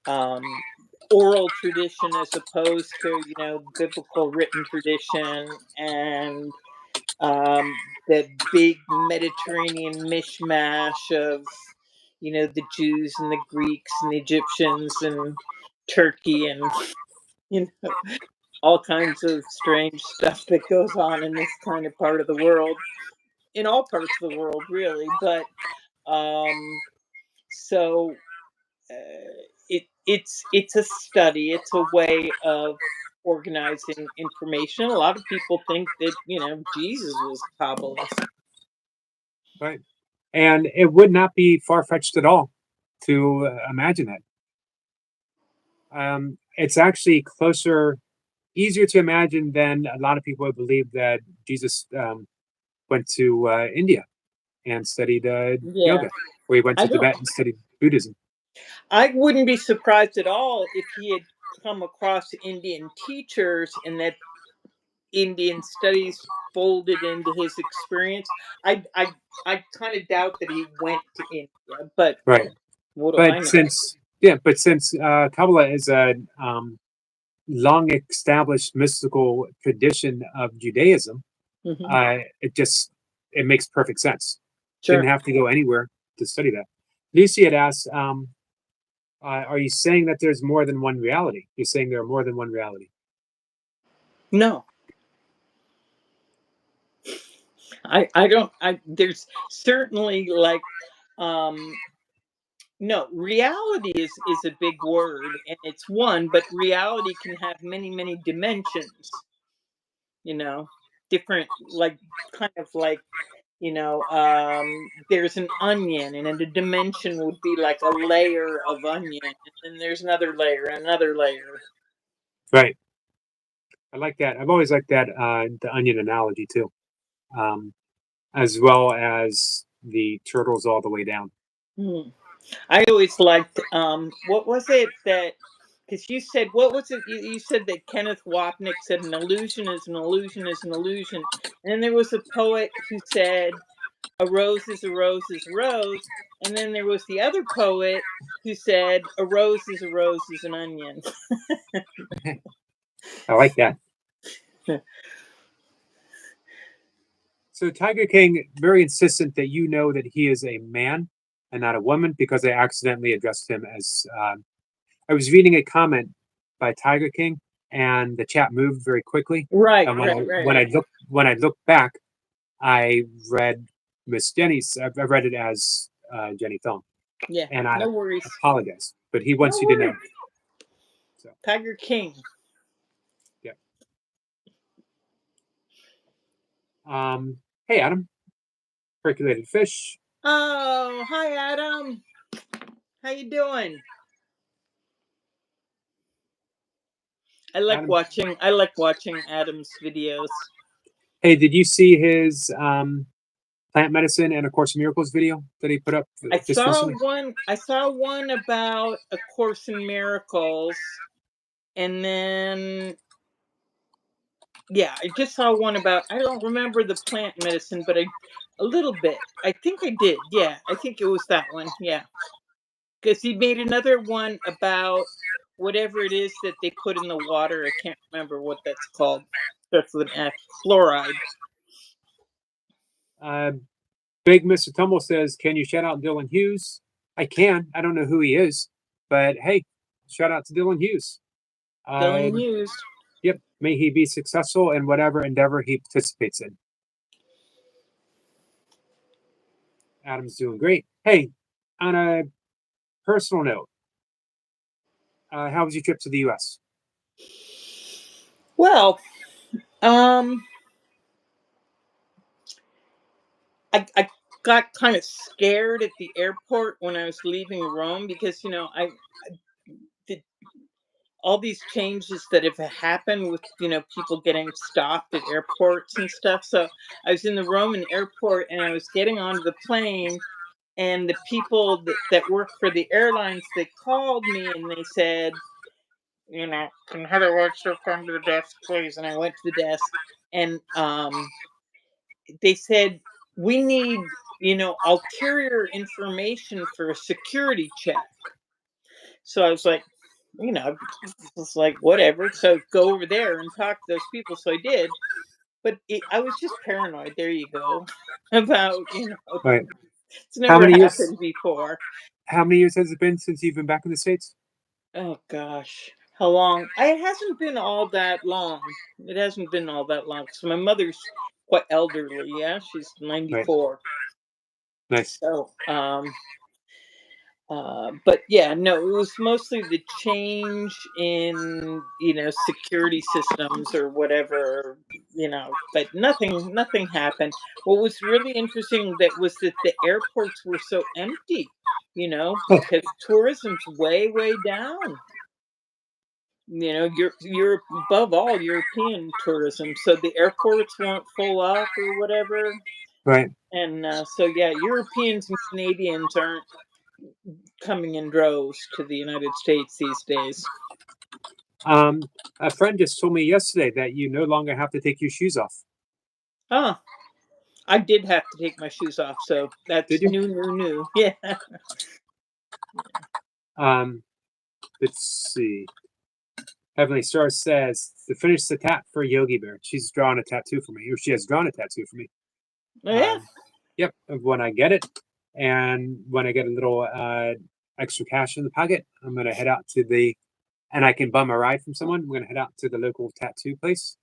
um, oral tradition as opposed to biblical written tradition, and that big Mediterranean mishmash of the Jews and the Greeks and the Egyptians and Turkey and you know all kinds of strange stuff that goes on in this kind of part of the world, in all parts of the world really. But um so it's a study, it's a way of organizing information. A lot of people think that Jesus was a Kabbalist. Right, and it would not be far fetched at all to imagine that. It's actually easier to imagine than a lot of people believe that Jesus went to India and studied Yeah. yoga, or he went I to don't Tibet and studied Buddhism. I wouldn't be surprised at all if he had come across Indian teachers and that Indian studies folded into his experience. I kind of doubt that he went to India, but Right, what do I but know? since Kabbalah is a long established mystical tradition of Judaism, Hmm. it makes perfect sense. Didn't Sure. have to go anywhere to study that. Lucy had asked, "Are you saying that there's more than one reality?" You're saying there are more than one reality. No, I don't. There's certainly like um no, reality is a big word and it's one, but reality can have many dimensions. You know, different, like, kind of like, there's an onion, and then the dimension would be like a layer of onion, and then there's another layer. Right. I like that. I've always liked that the onion analogy too, um, as well as the turtles all the way down. Hmm. I always liked, what was it that, because you said, what was it? You said that Kenneth Wapnick said an illusion is an illusion is an illusion. And then there was a poet who said a rose is a rose is a rose. And then there was the other poet who said a rose is a rose is an onion. I like that. So Tiger King very insistent that you know that he is a man and not a woman because I accidentally addressed him as. I was reading a comment by Tiger King, and the chat moved very quickly. Right, And right, right. when I looked back, I read Miss Jenny's. I read it as Jenny Thone, Yeah, and I no worries. apologize. But he No wants you to know. worries. So Tiger King. yeah. Hey Adam, percolated fish. Oh, hi Adam. How you doing? Adam, I like watching Adam's videos. hey, did you see his plant medicine and A Course in Miracles video that he put up just recently? I saw one about A Course in Miracles, and then yeah, I just saw one about, I don't remember the plant medicine, but a little bit. I think I did. Yeah, I think it was that one. Yeah. Because he made another one about whatever it is that they put in the water. I can't remember what that's called. Starts with an F. Fluoride. Uh, Big Mr. Tumble says, "Can you shout out Dylan Hughes?" I can. I don't know who he is, but hey, shout out to Dylan Hughes. Dylan Hughes. Yep. May he be successful in whatever endeavor he participates in. Adam's doing great. Hey, on a personal note, how was your trip to the U.S.? Well, um, I got kind of scared at the airport when I was leaving Rome because I did all these changes that have happened with people getting stopped at airports and stuff. So I was in the Roman airport and I was getting onto the plane, and the people that work for the airlines, they called me and they said, can Heather Webster come to the desk, please? And I went to the desk, and they said, we need, ulterior information for a security check. So I was like, it's like, whatever. So go over there and talk to those people. So I did, but I was just paranoid. There you go. About, Right. it's How never many years? happened before. How many years has it been since you've been back in the States? Oh gosh, how long? It hasn't been all that long. It hasn't been all that long. So my mother's quite elderly. Yeah, she's Right. 94. Nice. So, but yeah, no, it was mostly the change in security systems or whatever, but nothing happened. What was really interesting that was that the airports were so empty, Oh, because tourism's way down. You're above all European tourism, so the airports weren't full up or whatever. right. And so yeah, Europeans and Canadians aren't coming in droves to the United States these days. Um, a friend just told me yesterday that you no longer have to take your shoes off. Ah, I did have to take my shoes off, so Did that's you? new. Yeah. Um, let's see. Heavenly Star says to finish the tap for Yogi Bear. She's drawn a tattoo for me, or she has drawn a tattoo for me. Oh, yeah. Yep. When I get it, and when I get a little extra cash in the pocket, I'm gonna head out to and I can bum a ride from someone. I'm gonna head out to the local tattoo place.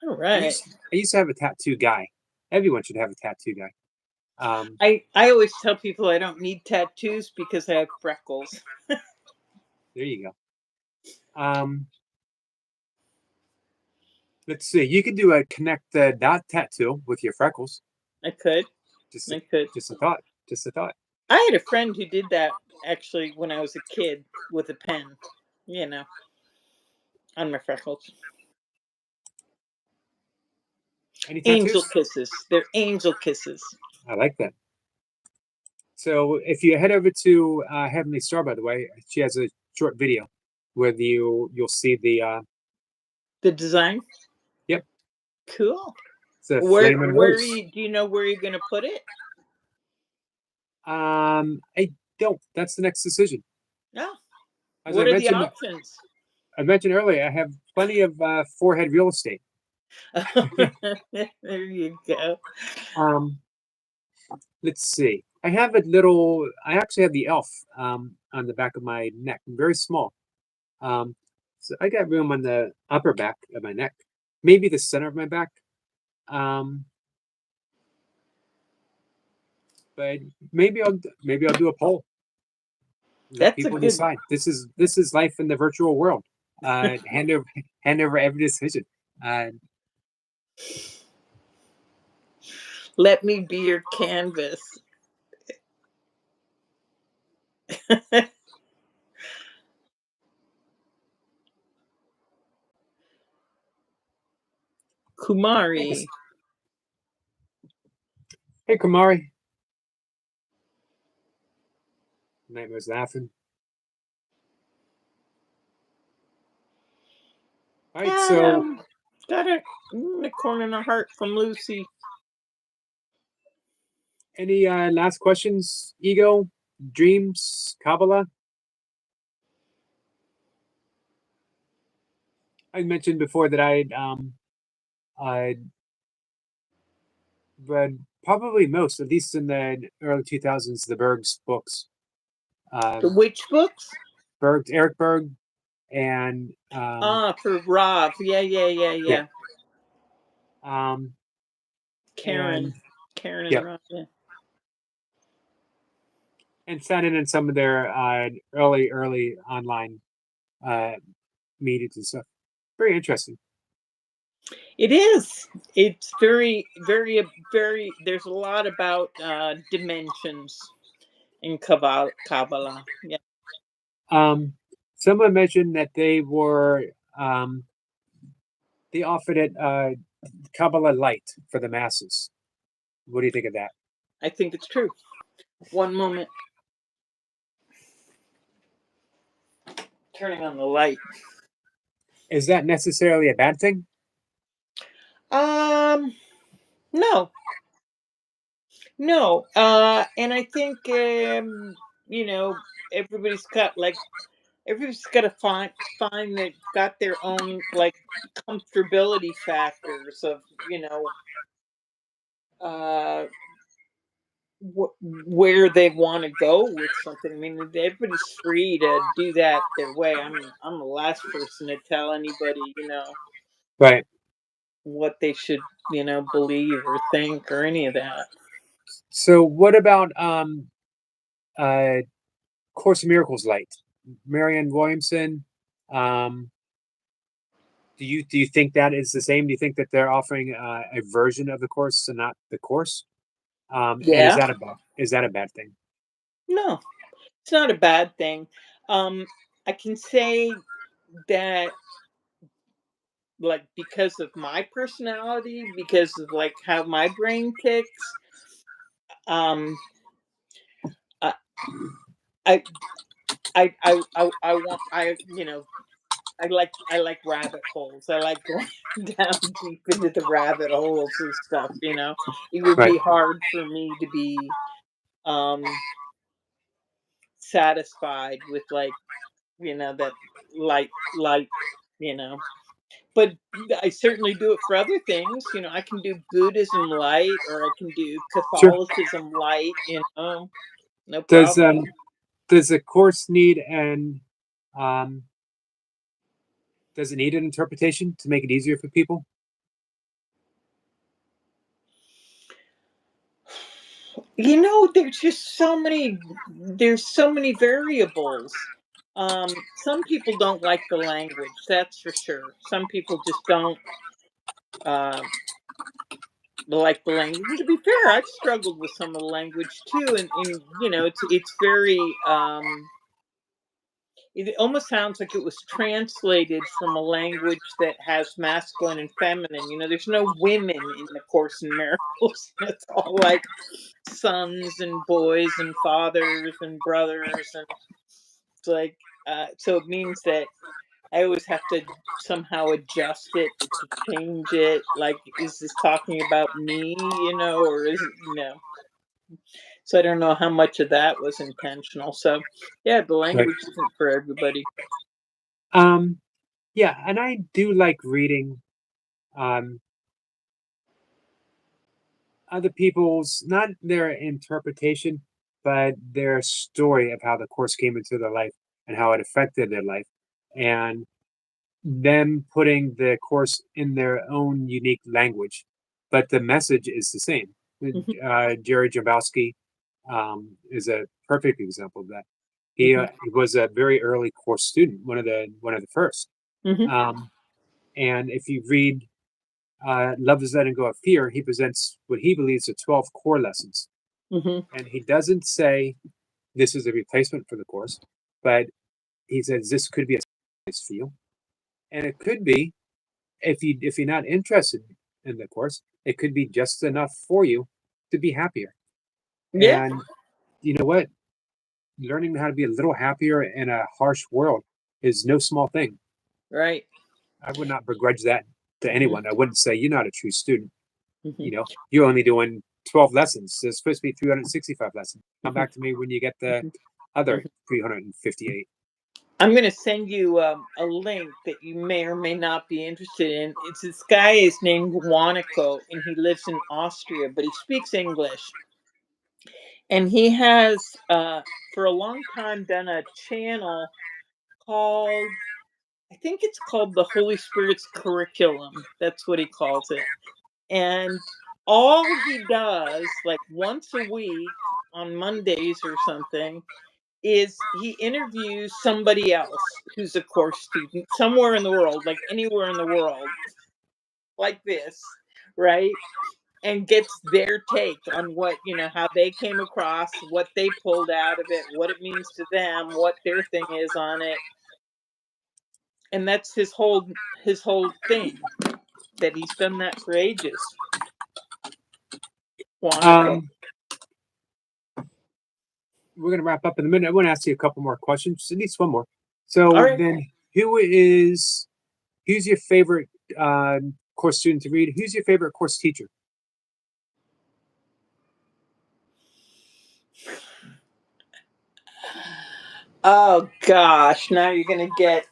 All I right. used, I used to have a tattoo guy. Everyone should have a tattoo guy. I always tell people I don't need tattoos because I have freckles. There you go. Let's see. You could do a connect the dot tattoo with your freckles. I could. Just, I could. just a thought. Just a thought. I had a friend who did that actually when I was a kid with a pen, you know, on my freckles. Any Angel tattoos? kisses. They're angel kisses. I like that. So if you head over to Heavenly Star, by the way, she has a short video where you'll see the The design? yep, Cool. it's a Where flaming where are rose. you do you know where you're gonna put it? I don't. That's the next decision. Oh, As I what are the mentioned, options? I mentioned earlier, I have plenty of forehead real estate. There you go. Um, let's see. I have a little. I actually have the elf on the back of my neck, very small. Um, so I got room on the upper back of my neck, maybe the center of my back. Um, but maybe I'll do a poll. Let That's a people good. decide. This is life in the virtual world. Hand over every decision. Uh, Let me be your canvas. yes. Kumari. Hey, Kamari. Nightmares laughing. All right. So, Got a unicorn in a heart from Lucy. any last questions? Ego, dreams, Kabbalah. I mentioned before that I read probably most, at least in the early 2000s, the Berg's books. The Um, witch books? Eric Berg, and Ah, for Rob. Yeah, yeah, yeah. um, Karen. and Karen and yep. Rob. Yeah. and sat in some of their early online uh, meetings and stuff. Very interesting. It is. It's very, very, very. There's a lot about dimensions in Kabbalah. Yeah. Someone mentioned that they offered it Kabbalah Light for the masses. What do you think of that? I think it's true. One moment. Turning on the light. Is that necessarily a bad thing? No, no. And I think you know, everybody's got like everybody's got to find that got their own like comfortability factors of uh where they want to go with something. I mean, everybody's free to do that their way. I'm the last person to tell anybody, Right. what they should, believe or think or any of that. So what about uh Course in Miracles Light? Marianne Williamson. Um do you think that is the same? Do you think that they're offering a version of the course and not the course? And Yeah. is that a bad thing? No, it's not a bad thing. I can say that like because of my personality, because of like how my brain ticks, um I I I want I like rabbit holes. I like going down deep into the rabbit holes and stuff, It would Right. be hard for me to be um satisfied with like, that light, you know. But I certainly do it for other things. I can do Buddhism light or I can do Sure. Catholicism light, no Does problem. does the course need an um does it need an interpretation to make it easier for people? There's so many variables. Some people don't like the language, that's for sure. Some people just don't um like the language. And to be fair, I've struggled with some of the language too, and it's very it almost sounds like it was translated from a language that has masculine and feminine. There's no women in the Course in Miracles. It's all like sons and boys and fathers and brothers, and it's like so it means that I always have to somehow adjust it to change it. Like, is this talking about me, or is it, So I don't know how much of that was intentional. So yeah, the Right. language isn't for everybody. Um yeah, and I do like reading um other people's, not their interpretation, but their story of how the course came into their life and how it affected their life, and them putting the course in their own unique language, but the message is the same. Mhm, Jerry Jabowski is a perfect example of that. mhm, He was a very early course student, one of the first. mhm, Um, and if you read Love is Letting Go of Fear, he presents what he believes are 12 core lessons. mhm. And he doesn't say this is a replacement for the course, but he says this could be a place for you. And it could be, if you're not interested in the course, it could be just enough for you to be happier. Yeah, And you know what? Learning how to be a little happier in a harsh world is no small thing. right. I would not begrudge that to Mhm, anyone. I wouldn't say you're not a true student. mhm, You're only doing 12 lessons. There's supposed to be 365 lessons. Come mhm, back to me when you get the mhm, other mhm. 358. I'm going to send you a link that you may or may not be interested in. It's this guy is named Wanako, and he lives in Austria, but he speaks English. And he has, for a long time, done a channel called, I think it's called the Holy Spirit's Curriculum. That's what he calls it. And all he does, like once a week on Mondays or something is he interviews somebody else who's a course student somewhere in the world, like anywhere in the world, like this, right? And gets their take on what, how they came across, what they pulled out of it, what it means to them, what their thing is on it. And that's his whole thing, that he's done that for ages. Wonderful. We're going to wrap up in a minute. I want to ask you a couple more questions, at least one more. So All right. then, who's your favorite course student to read? Who's your favorite course teacher? Oh gosh, now you're gonna get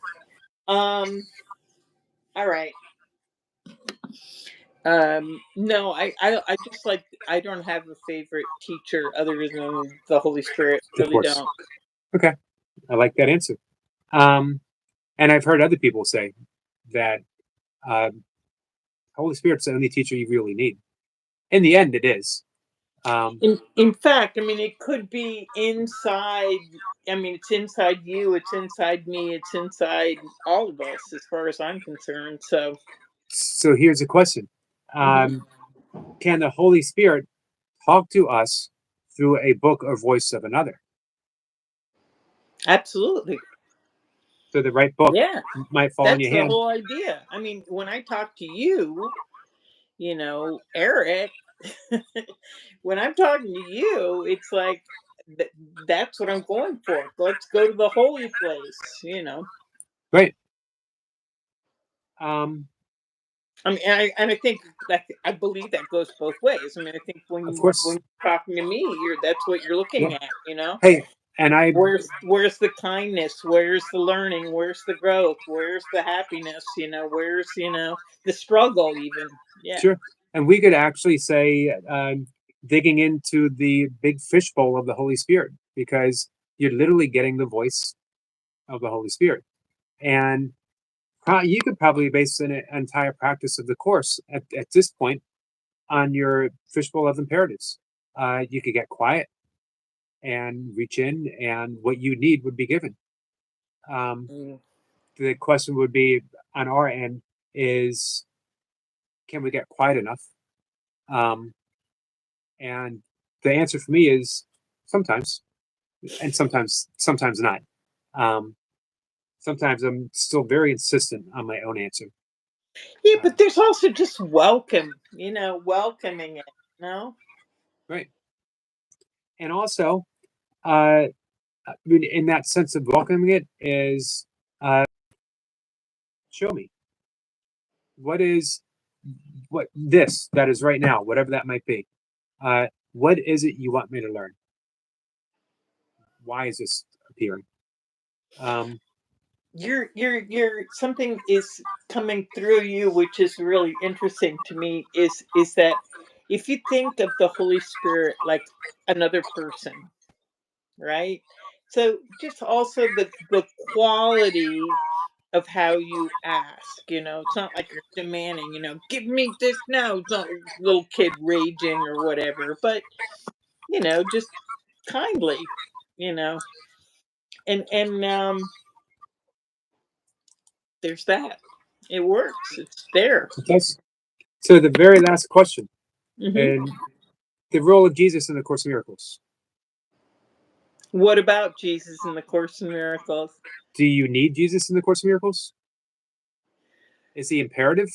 all right. No, I just like, I don't have a favorite teacher other than the Holy Spirit. Of Really course. don't. Okay, I like that answer. And I've heard other people say that Holy Spirit's the only teacher you really need. In the end, it is. In fact, I mean, it could be inside. I mean, it's inside you. It's inside me. It's inside all of us, as far as I'm concerned. So here's a question: Can the Holy Spirit talk to us through a book or voice of another? absolutely, So the right book yeah, might fall in that's your the hand. whole idea. I mean, when I talk to you, Eric, when I'm talking to you, it's like that's what I'm going for. Let's go to the holy place. Right. I mean, and I think that, I believe that goes both ways. I mean, I think when Of course. you're talking to me, that's what you're looking Yeah. at. Hey, and Where's the kindness? Where's the learning? Where's the growth? Where's the happiness? Where's the struggle even? Yeah. Sure. And we could actually say digging into the big fishbowl of the Holy Spirit, because you're literally getting the voice of the Holy Spirit. And you could probably base an entire practice of the course at this point on your fishbowl of imperatives. You could get quiet and reach in, and what you need would be given. The question would be on our end is, can we get quiet enough? And the answer for me is sometimes, and sometimes not. Sometimes I'm still very insistent on my own answer. Yeah, but there's also just welcoming it. Right. And also, in that sense of welcoming it is, show me what this that is right now, whatever that might be. What is it you want me to learn? Why is this appearing? You're something is coming through you, which is really interesting to me, is that if you think of the Holy Spirit like another person, right? So just also the quality of how you ask. It's not like you're demanding, give me this now. It's not little kid raging or whatever, but just kindly, and there's that. It works. It's there. Yes. So the very last question, Hmm. and the role of Jesus in the Course of Miracles. What about Jesus in the Course in Miracles? Do you need Jesus in the Course of Miracles? Is he imperative?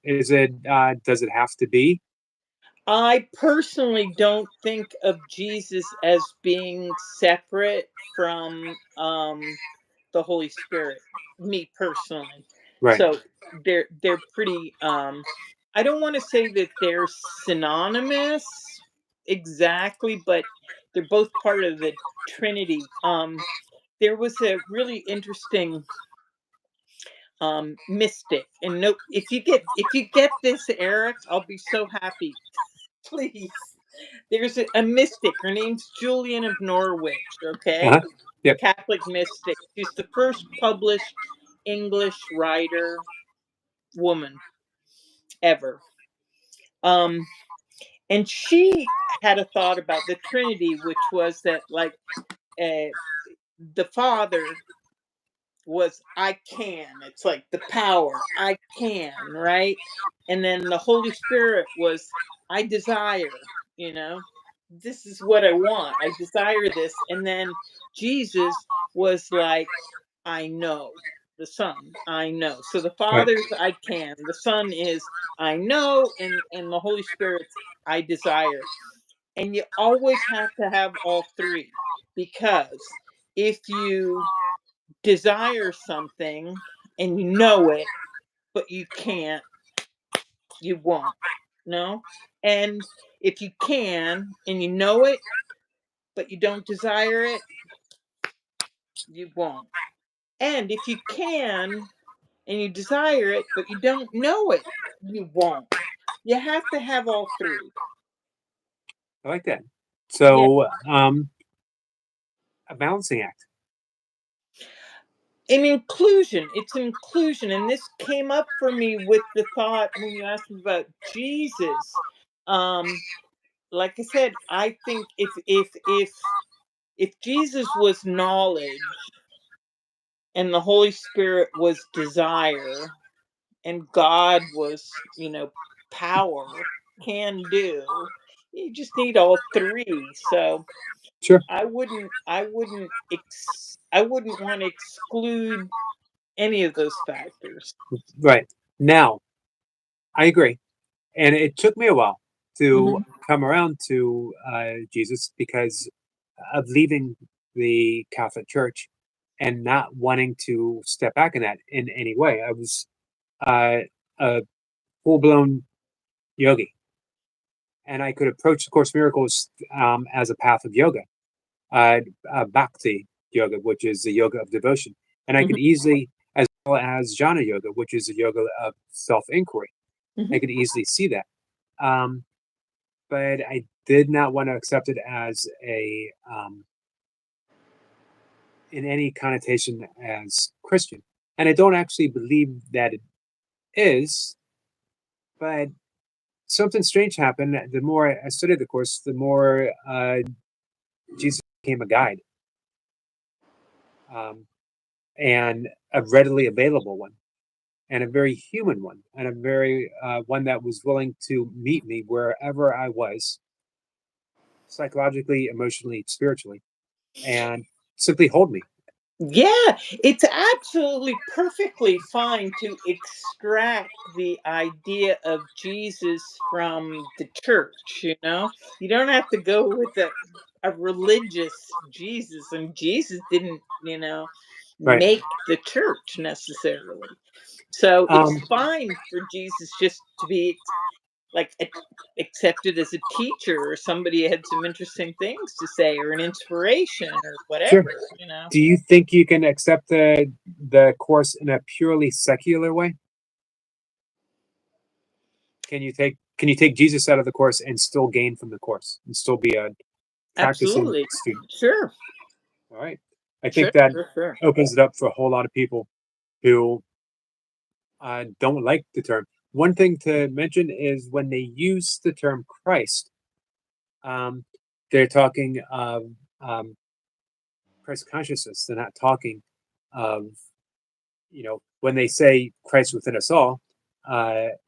Is it? Does it have to be? I personally don't think of Jesus as being separate from the Holy Spirit. Me personally. Right. So they're pretty. I don't want to say that they're synonymous exactly, but they're both part of the Trinity. There was a really interesting mystic, and no, if you get this, Eric, I'll be so happy. Please. There's a mystic. Her name's Julian of Norwich. Okay. Yep. Catholic mystic. She's the first published English writer woman ever. And she had a thought about the Trinity, which was that, like, the Father was I can. It's like the power, I can, right? And then the Holy Spirit was I desire, you know. This is what I want. I desire this. And then Jesus was like, I know. The Son, I know. So the Right. Father's I can. The Son is I know, and the Holy Spirit's I desire. And you always have to have all three, because if you desire something and you know it, but you can't, you won't. No? And if you can and you know it, but you don't desire it, you won't. And if you can and you desire it, but you don't know it, you won't. You have to have all three. I like that. Yeah. So, a balancing act. An inclusion. It's inclusion. And this came up for me with the thought when you asked me about Jesus. Um, like I said, I think if Jesus was knowledge and the Holy Spirit was desire and God was, power, can do, you just need all three. So Sure. I wouldn't want to exclude any of those factors. Right. Now, I agree. And it took me a while to Hmm. come around to Jesus because of leaving the Catholic Church and not wanting to step back in that in any way. I was uh, a full blown yogi, and I could approach the Course in Miracles as a path of yoga, bhakti yoga, which is the yoga of devotion, and I Hmm. could easily, as well as jhana yoga, which is the yoga of self inquiry, I Hmm. could easily see that. Um, but I did not want to accept it as a in any connotation as Christian, and I don't actually believe that it is. But something strange happened. The more I studied the course, the more Jesus became a guide, um, and a readily available one, and a very human one, and a very one that was willing to meet me wherever I was, psychologically, emotionally, spiritually, and simply hold me. Yeah, it's absolutely perfectly fine to extract the idea of Jesus from the church, you know? You don't have to go with a religious Jesus, and Jesus didn't, Right. make the church necessarily. So it's Um, fine for Jesus just to be like accepted as a teacher, or somebody had some interesting things to say, or an inspiration, or sure. whatever. Do you think you can accept the course in a purely secular way? Can you take Jesus out of the course and still gain from the course and still be a practicing Absolutely. student? Sure. All right. I Sure. think that Sure. Sure. opens it up for a whole lot of people who don't like the term. One thing to mention is when they use the term Christ, um, they're talking of um, Christ consciousness. They're not talking of, when they say Christ within us all,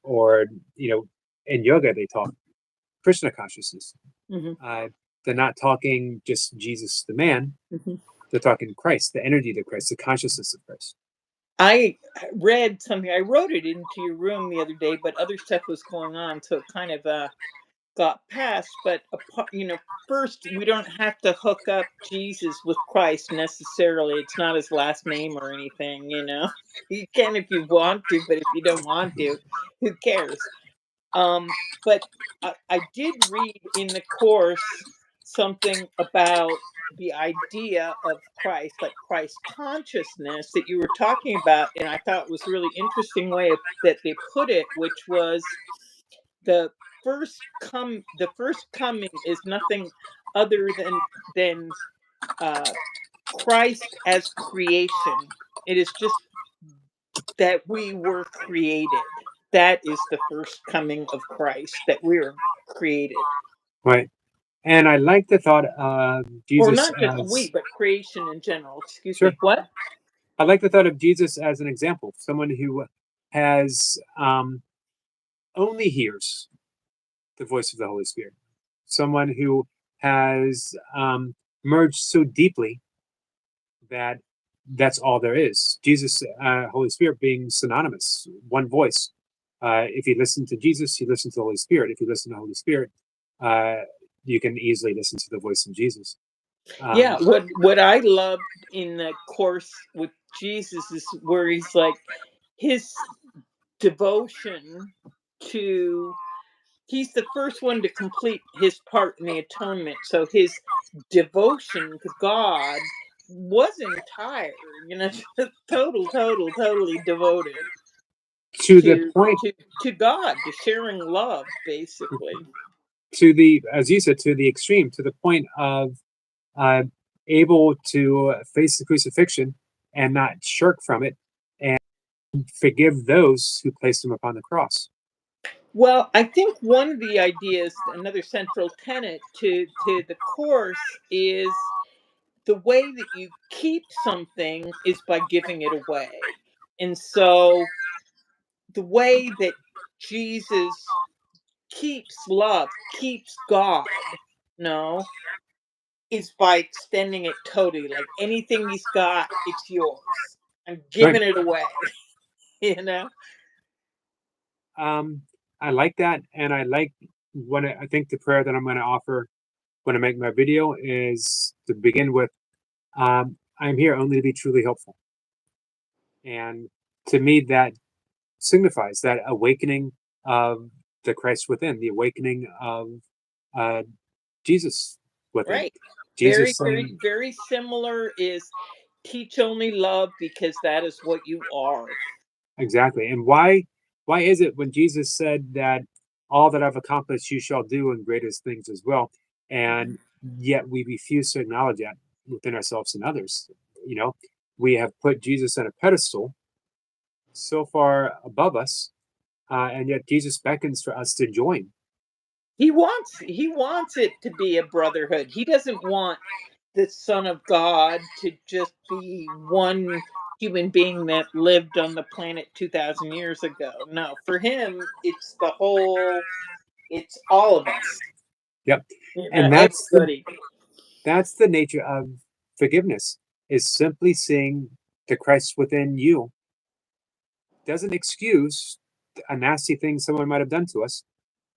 or, in yoga, they talk Krishna consciousness. Hmm. Uh, they're not talking just Jesus the man. Hmm. They're talking Christ, the energy of Christ, the consciousness of Christ. I read something. I wrote it into your room the other day, but other stuff was going on, so it kind of got passed. But first, we don't have to hook up Jesus with Christ necessarily. It's not his last name or anything. You can if you want to, but if you don't want to, who cares? Um, but I did read in the course something about the idea of Christ, like Christ consciousness that you were talking about, and I thought was really interesting way that they put it, which was the the first coming is nothing other than uh, Christ as creation. It is just that we were created. That is the first coming of Christ, that we're created. Right. And I like the thought of Or Jesus not just as we, but creation in general. Excuse sure. me. What? I like the thought of Jesus as an example, someone who has only hears the voice of the Holy Spirit, someone who has merged so deeply that that's all there is. Jesus, Holy Spirit being synonymous, one voice. If you listen to Jesus, you listen to the Holy Spirit. If you listen to the Holy Spirit, uh, you can easily listen to the voice of Jesus. Yeah, what I loved in the course with Jesus is where he's like his devotion to he's the first one to complete his part in the atonement. So his devotion to God wasn't tired, you know, totally devoted To the point, to God, to sharing love, basically. to the, as you said, to the extreme, to the point of uh, able to face the crucifixion and not shirk from it and forgive those who placed him upon the cross. Well, I think one of the ideas, another central tenet to the course is the way that you keep something is by giving it away. And so the way that Jesus keeps love, keeps God, no, is by extending it totally. Like anything he's got, it's yours. I'm Right. giving it away, you know? I like that, and I like what I think the prayer that I'm going to offer when I make my video is to begin with, I'm here only to be truly helpful. And to me, that signifies that awakening of the Christ within, the awakening of uh, Jesus within. Right. Jesus Very similar is teach only love because that is what you are. exactly. And why is it when Jesus said that all that I've accomplished you shall do and greatest things as well, and yet we refuse to acknowledge that within ourselves and others? You know, we have put Jesus on a pedestal so far above us, and yet Jesus beckons for us to join. He wants it to be a brotherhood. He doesn't want the Son of God to just be one human being that lived on the planet 2,000 years ago. No, for him, it's all of us. Yep, You know, and everybody. that's the nature of forgiveness, is simply seeing the Christ within you. Doesn't excuse a nasty thing someone might have done to us.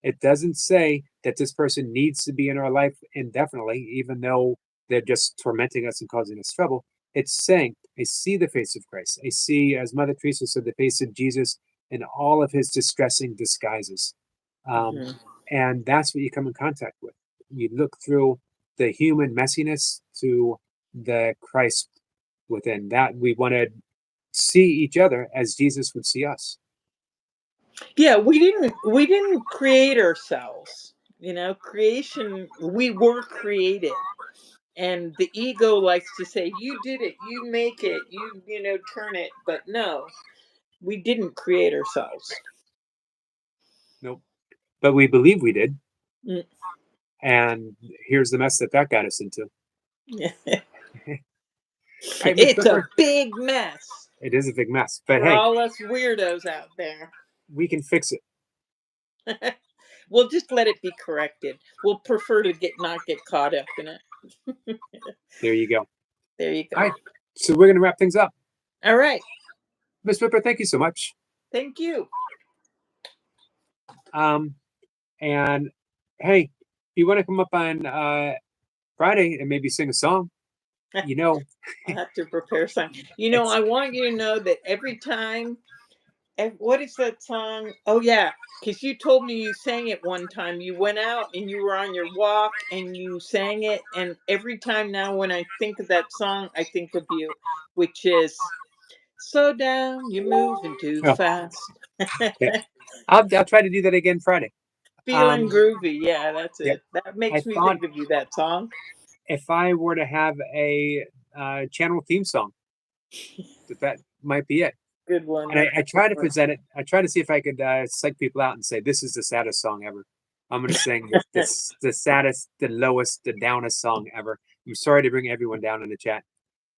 It doesn't say that this person needs to be in our life indefinitely, even though they're just tormenting us and causing us trouble. It's saying, I see the face of Christ. I see, as Mother Teresa said, the face of Jesus in all of his distressing disguises. Mhm. And that's what you come in contact with. You look through the human messiness to the Christ within. That we want to see each other as Jesus would see us. Yeah, we didn't create ourselves. You know, creation we were created. And the ego likes to say, you did it, you make it, you know, turn it. But no, we didn't create ourselves. Nope. But we believe we did. Mm. And here's the mess that got us into. Hey, Miss It's a Pepper, big mess it is a big mess, but for hey, all us weirdos out there. we can fix it. We'll just let it be corrected. We'll prefer to not get caught up in it. There you go. There you All go. right, so we're gonna wrap things up. All right. Miss Pepper, thank you so much. Thank you. And hey, if you want to come up on Friday and maybe sing a song, you know, I'll have to prepare some. You know, I want you to know that every time. And what is that song? Oh yeah, because you told me you sang it one time. You went out and you were on your walk and you sang it. And every time now, when I think of that song, I think of you, which is "Slow down, you're moving too oh, fast." yeah. I'll try to do that again Friday. Feeling groovy. Yeah, that's Yep. it. That I makes me thought think of you. That song. if I were to have a channel theme song, that might be it. Good one. And That's I a good try to one. present it. I try to see if I could psych people out and say this is the saddest song ever. I'm gonna sing the saddest, the lowest, the downest song ever. I'm sorry to bring everyone down in the chat.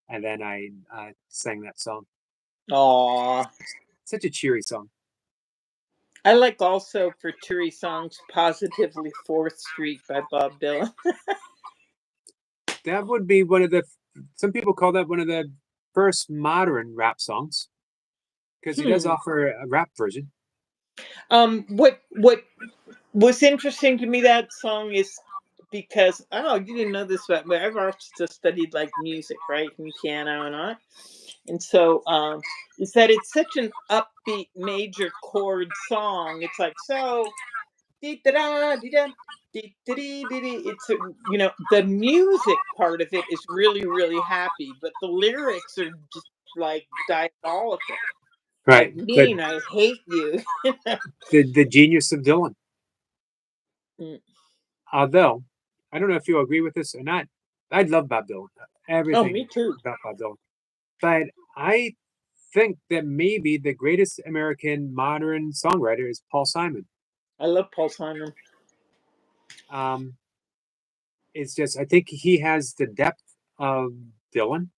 And then I sang that song. Aw. Such a cheery song. I like also for cheery songs, Positively 4th Street by Bob Dylan. That would be one of the, some people call that one of the first modern rap songs. Because he does offer a rap version. What was interesting to me that song is because you didn't know this about me. I've also studied like music, right, and piano and all, and so is that it's such an upbeat major chord song. It's like so, dee-da-da, dee-da, dee-da-dee-dee-dee. It's the music part of it is really really happy, but the lyrics are just like diabolical. Right. Like, mean, I hate you. The genius of Dylan. Mm. Although, I don't know if you'll agree with this or not. I love Bob Dylan. Everything me too. about Bob Dylan. But I think that maybe the greatest American modern songwriter is Paul Simon. I love Paul Simon. It's just, I think he has the depth of Dylan,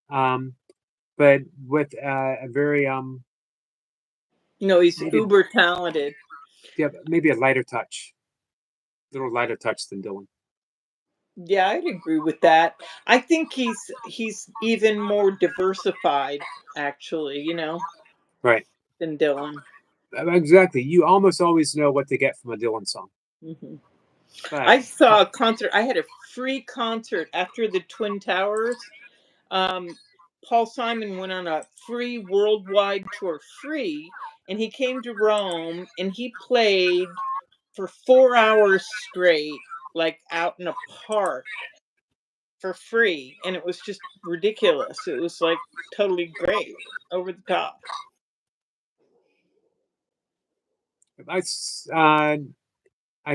but with a very He's maybe, uber talented. yeah, maybe a lighter touch, little lighter touch than Dylan. Yeah, I'd agree with that. I think he's even more diversified, actually, Right. than Dylan. Exactly. You almost always know what to get from a Dylan song. Mm-hmm. But I saw a concert. I had a free concert after the Twin Towers. Paul Simon went on a free worldwide tour, and he came to Rome and he played for 4 hours straight, like out in a park for free, and it was just ridiculous. It was like totally great, over the top. I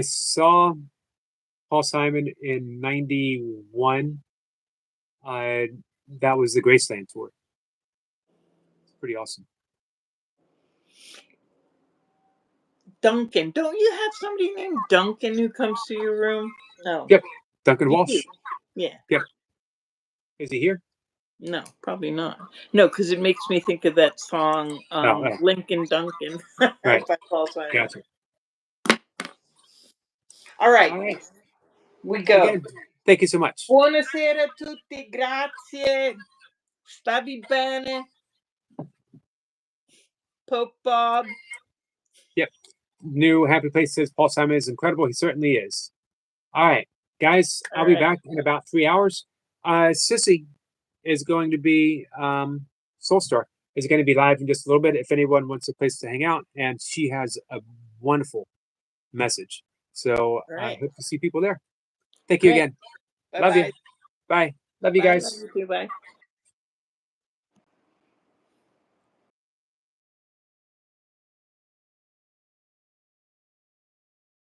saw Paul Simon in '91. That was the Graceland tour. It's pretty awesome. Duncan, don't you have somebody named Duncan who comes to your room? No. Yep, Duncan Walsh. Yeah. Yep. Is he here? No, probably not. No, because it makes me think of that song, Lincoln Duncan Right. by Paul Simon. Gotcha. All right. All right. We go. Again, thank you so much. Buonasera a tutti, grazie. Stavi bene? Pope Bob? Yep. New Happy Place says Paul Simon is incredible. He certainly is. All right, guys, I'll be back in about 3 hours. Sissy is going to be, Soulstar is going to be live in just a little bit if anyone wants a place to hang out. And she has a wonderful message. So I hope to see people there. Thank you again. Bye-bye. Love you. Bye. Love you guys. Love you too. Bye.